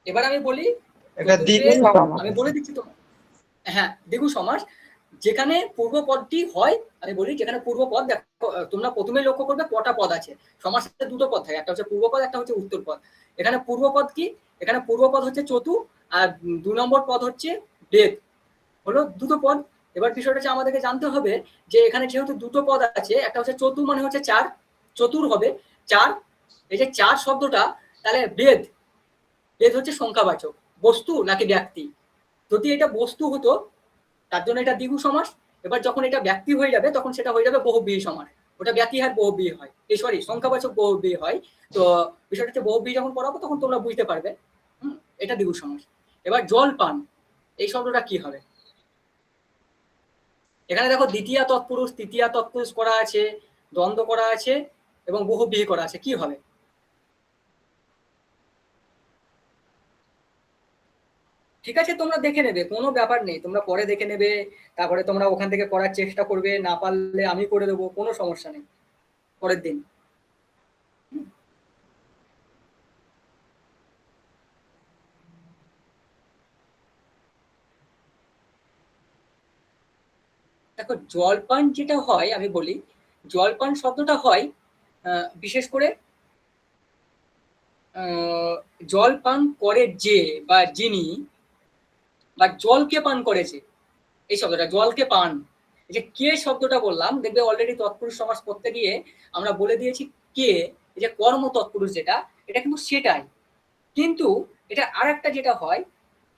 Speaker 1: এবার আমি বলি, আমি বলে দিচ্ছি তোমার, হ্যাঁ দ্বিগু সমাস, যেখানে পূর্বপদটি হয়, আমি বলি যেখানে পূর্বপদ, দেখো তোমরা প্রথমে লক্ষ্য করবে কটা পদ আছে, সমাসে দুটো পদ থাকে, একটা হচ্ছে পূর্বপদ, একটা হচ্ছে উত্তর পদ। এখানে পূর্বপদ কি? এখানে পূর্বপদ হচ্ছে চতু, আর 2 নম্বর পদ হচ্ছে বেদ, হলো দুটো পদ। এবার বিষয়টা হচ্ছে আমাদেরকে জানতে হবে যে এখানে যেহেতু দুটো পদ আছে, একটা হচ্ছে চতু মানে হচ্ছে 4, চতুর হবে 4, এই যে 4 শব্দটা, তাহলে বেদ, বেদ হচ্ছে সংখ্যাবাচক, বস্তু নাকি ব্যক্তি? যদি এটা বস্তু হতো তার জন্য এটা দ্বিগু সমাস, এবার যখন এটা ব্যক্তি হয়ে যাবে তখন সেটা হয়ে যাবে বহুব্রীহি সমাস, ওটা ব্যক্তিহার বহুব্রীহি হয়, এই সরি সংখ্যাবাচক বহুব্রীহি হয়। তো বিষয়টা হচ্ছে বহুব্রীহি যখন পড়াবো তখন তোমরা বুঝতে পারবে, এটা দ্বিগু সমাস। এবার জল পান, এই শব্দটা কি হবে? এখানে দেখো দ্বিতীয়া তৎপুরুষ, তৃতীয়া তৎপুরুষ করা আছে, দ্বন্দ্ব করা আছে এবং বহুব্রীহি করা আছে, কি হবে? ঠিক আছে, তোমরা দেখে নেবে, কোনো ব্যাপার নেই, তোমরা পরে দেখে নেবে, তারপরে তোমরা ওখান থেকে করার চেষ্টা করবে, না পারলে আমি করে দেবো, কোনো সমস্যা নেই পরের দিন। দেখো, জলপান যেটা হয় আমি বলি, জলপান শব্দটা হয় বিশেষ করে জল পান করে যে বা যিনি, বা জলকে পান করেছে, এই শব্দটা জলকে পান, এই যে কে শব্দটা বললাম, দেখবে অলরেডি তৎপুরুষ সমাস করতে গিয়ে আমরা বলে দিয়েছি কে, এই যে কর্ম তৎপুরুষ যেটা, এটা কিন্তু সেটাই, কিন্তু এটা আর একটা যেটা হয়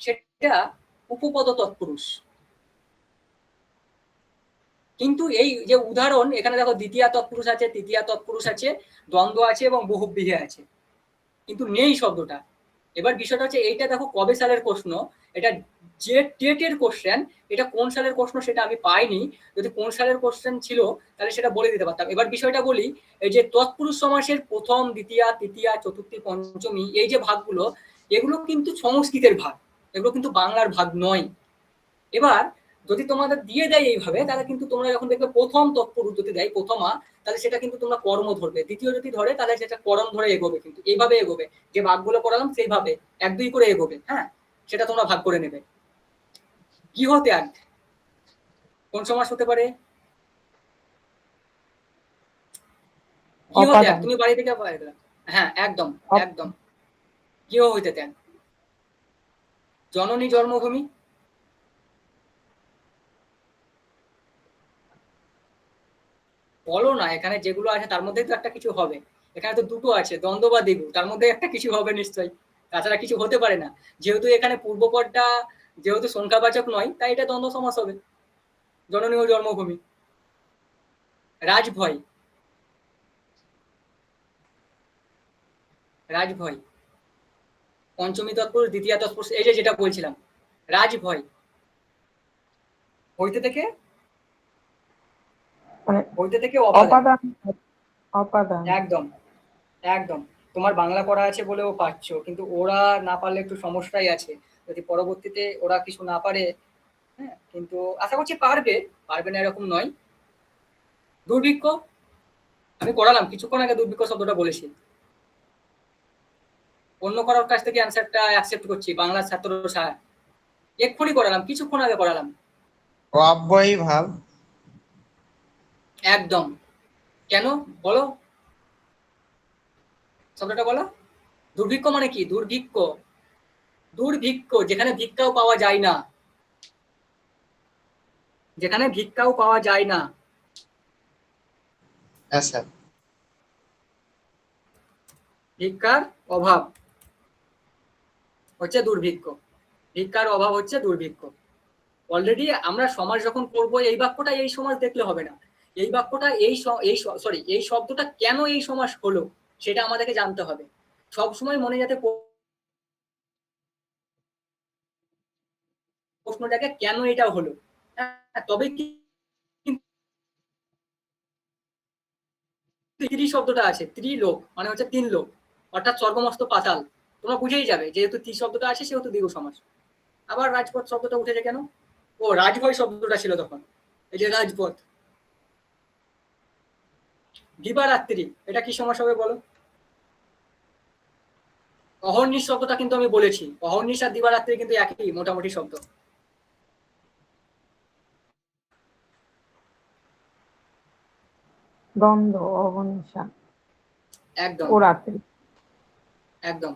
Speaker 1: সেটা উপপদ তৎপুরুষ। কিন্তু এই যে উদাহরণ এখানে দেখো, দ্বিতীয়া তৎপুরুষ আছে, তৃতীয়া তৎপুরুষ আছে, দ্বন্দ্ব আছে এবং বহুব্রীহি আছে, কিন্তু নেই শব্দটা। এবার বিষয়টা হচ্ছে এইটা দেখো কবে সালের প্রশ্ন, এটা যে টেটের কোশ্চেন, এটা কোন সালের প্রশ্ন সেটা আমি পাইনি, যদি কোন সালের কোশ্চেন ছিল তাহলে সেটা বলে দিতে পারতাম। এবার বিষয়টা বলি, এই যে তৎপুরুষ সমাসের প্রথম, দ্বিতীয়া, তৃতীয়া, চতুর্থী, পঞ্চমী, এই যে ভাগগুলো, এগুলো কিন্তু সংস্কৃতের ভাগ, এগুলো কিন্তু বাংলার ভাগ নয়। এবার যদি তোমাদের দিয়ে দেয় এইভাবে, তাহলে কিন্তু তোমরা যখন দেখবে প্রথম তৎপুরুষ যদি দেয় প্রথমা, তাহলে সেটা কিন্তু তোমরা কর্ম ধরবে, দ্বিতীয় যদি ধরে তাহলে সেটা করণ ধরে এগোবে, কিন্তু এইভাবে এগোবে, যে ভাগগুলো করালাম সেইভাবে এক দুই করে এগোবে। হ্যাঁ, সেটা তোমরা ভাগ করে নেবে। গৃহ ত্যাগ কোন সমাস হতে পারে? গৃহ ত্যাগ,
Speaker 3: অপাদান।
Speaker 1: তুমি বাড়ি থেকে বাইরে গেলা। হ্যাঁ, একদম একদম, গৃহ হইতে ত্যাগ। জননী জন্মভূমি, বলো না, এখানে যেগুলো আছে তার মধ্যে তো একটা কিছু হবে, এখানে তো দুটো আছে, দ্বন্দ্ব বা দ্বিগু, তার মধ্যে একটা কিছু হবে নিশ্চয়ই, তাছাড়া কিছু হতে পারে না। যেহেতু এখানে পূর্বপদটা যেহেতু সংখ্যাবাচক নয়, তাই এটা দ্বন্দ্ব সমাস হবে, জননী ও জন্মভূমি। রাজভয়, রাজভয় পঞ্চমী তৎপুরুষ, দ্বিতীয় তৎপুরুষ, এই যে যেটা বলছিলাম, রাজভয় হইতে থেকে,
Speaker 3: মানে
Speaker 1: হইতে থেকে অপাদান।
Speaker 3: অপাদান। অপাদান।
Speaker 1: একদম একদম, তোমার বাংলা পড়া আছে বলেও পারছো, কিন্তু ওরা না পারলে একটু সমস্যাই আছে, যদি পরবর্তীতে ওরা কিছু না পারে। হ্যাঁ, কিন্তু আশা করছি পারবে, পারবে না এরকম নয়। দুর্ভিক্ষ, আমি করালাম কিছুক্ষণ আগে, দুর্ভিক্ষ শব্দটা বলেছি, অন্য কারোর কাছ থেকে অ্যান্সারটা অ্যাকসেপ্ট করছি, বাংলার ছাত্র সাহা, এক্ষুনি করালাম, কিছুক্ষণ আগে করালাম।
Speaker 4: অব্যয়ী ভাব।
Speaker 1: একদম, কেন বলো, শব্দটা বলো। দুর্ভিক্ষ মানে কি? দুর্ভিক্ষ, দুর্ভিক্ষ যেখানে ভিক্ষাও পাওয়া যায় না, যেখানে ভিক্ষাও পাওয়া যায় না,
Speaker 4: হ্যাঁ স্যার।
Speaker 1: ভিক্ষার অভাব হচ্ছে দুর্ভিক্ষ, ভিক্ষার অভাব হচ্ছে দুর্ভিক্ষ। অলরেডি আমরা সমাজ যখন করবো, এই বাক্যটা এই সমাজ দেখলে হবে না, এই বাক্যটা এই শব্দটা কেন এই সমাস হলো সেটা আমাদেরকে জানতে হবে। সব সময় মনে যাতে প্রশ্নটাকে কেন এটা হলো, হ্যাঁ, তবে কি ত্রি শব্দটা আছে, ত্রিলোক মানে হচ্ছে তিন লোক, অর্থাৎ স্বর্গমস্ত পাতাল, তোমরা বুঝেই যাবে, যেহেতু ত্রি শব্দটা আছে সেহেতু দ্বিগু সমাস। আবার রাজপথ শব্দটা উঠেছে কেন? ও, রাজভয় শব্দটা ছিল তখন, এই যে রাজপথ। দিবারাত্রি, এটা কি সমাস হবে বলো? অহর্নিশ শব্দটা কিন্তু আমি বলেছি, অহর্নিশ আর দিবারাত্রি কিন্তু একই মোটামুটি শব্দ।
Speaker 3: দ্বন্দ্ব, অহর্নিশা
Speaker 1: একদম
Speaker 3: ও রাত্রি।
Speaker 1: একদম।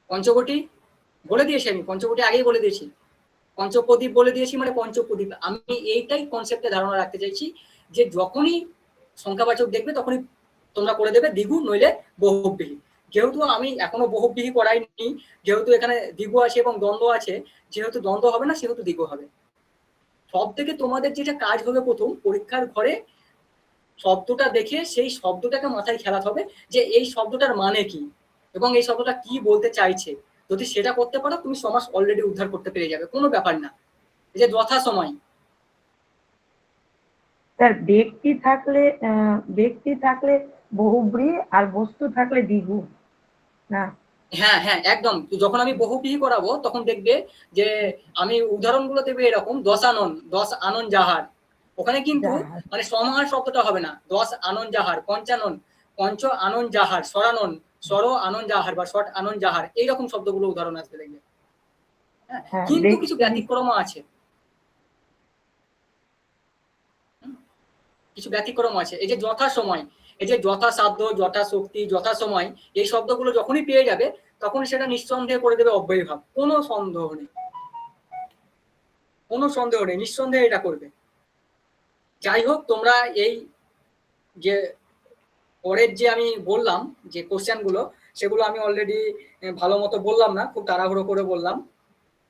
Speaker 1: পঞ্চবটি বলে দিয়েছি আমি, পঞ্চবটি আগেই বলে দিয়েছি, পঞ্চপ্রদীপ বলে দিয়েছি, মানে পঞ্চপ্রদীপ। আমি এইটাই কনসেপ্টে ধারণা রাখতে চাইছি, যে যখনই সংখ্যাবাচক দেখবে তখনই তোমরা করে দেবে দ্বিগু নইলে বহুব্রীহি। যেহেতু আমি এখনো বহুব্রীহি করাইনি, যেহেতু এখানে দ্বিগু আছে এবং দ্বন্দ্ব আছে, যেহেতু দ্বন্দ্ব হবে না সেহেতু দ্বিগু হবে। সব থেকে তোমাদের যেটা কাজ হবে প্রথম পরীক্ষার ঘরে, শব্দটা দেখে সেই শব্দটাকে মাথায় খেলাতে হবে, যে এই শব্দটার মানে কি এবং এই শব্দটা কি বলতে চাইছে। যদি সেটা করতে পারো, তুমি সমাজ অলরেডি উদ্ধার করতে পেরে যাবে, কোনো ব্যাপার না। এই যে যথা সময়,
Speaker 3: স্যার, ব্যক্তি থাকলে বহুব্রী আর বস্তু থাকলে দ্বিগু, না?
Speaker 1: হ্যাঁ হ্যাঁ একদম, যখন আমি বহুব্রীহি করাবো তখন দেখবে যে আমি উদাহরণগুলো দেবে এরকম 10 আনন যাহার, ওখানে কিন্তু
Speaker 3: যাহার।
Speaker 1: মানে সমাহার শব্দটা হবে না, 10 আনন যাহার, পঞ্চানন, পঞ্চ আনন যাহার, স্বরানন, স্বর আনন যাহার বা ষট আনন যাহার, এইরকম শব্দগুলো উদাহরণ আসবে দেখবে। হ্যাঁ,
Speaker 3: হ্যাঁ,
Speaker 1: কিন্তু কিছু
Speaker 3: দেখছি।
Speaker 1: ব্যতিক্রম আছে, কিছু ব্যতিক্রম আছে। এই যে যথা সময়, এই যে যথাসাধ্য, যথাশক্তি, যথাসময়, এই শব্দগুলো যখনই পেয়ে যাবে তখন সেটা নিঃসন্দেহে করে দেবে অব্যয়ী ভাব, কোনো সন্দেহ নেই, কোনো সন্দেহ নেই, নিঃসন্দেহে এটা করবে। যাই হোক, তোমরা এই যে পরের যে আমি বললাম যে কোশ্চেনগুলো, সেগুলো আমি অলরেডি ভালো মতো বললাম না, খুব তাড়াহুড়ো করে বললাম।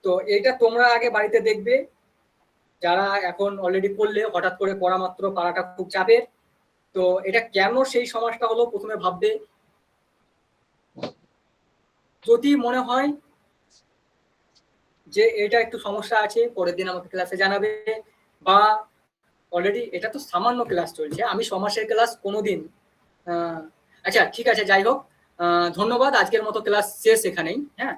Speaker 1: তো এটা তোমরা আগে বাড়িতে দেখবে, যারা এখন অলরেডি পড়লে, হঠাৎ করে পড়া মাত্র পারাটা খুব চাপের। তো এটা কেন সেই সমাজটা হলো প্রথমে ভাববে, যদি মনে হয় যে এটা একটু সমস্যা আছে পরের দিন আমাকে ক্লাসে জানাবে, বা অলরেডি এটা তো সামান্য ক্লাস চলছে, আমি সমাসের ক্লাস কোনোদিন আচ্ছা ঠিক আছে, যাই হোক, ধন্যবাদ, আজকের মতো ক্লাস শেষ এখানেই। হ্যাঁ।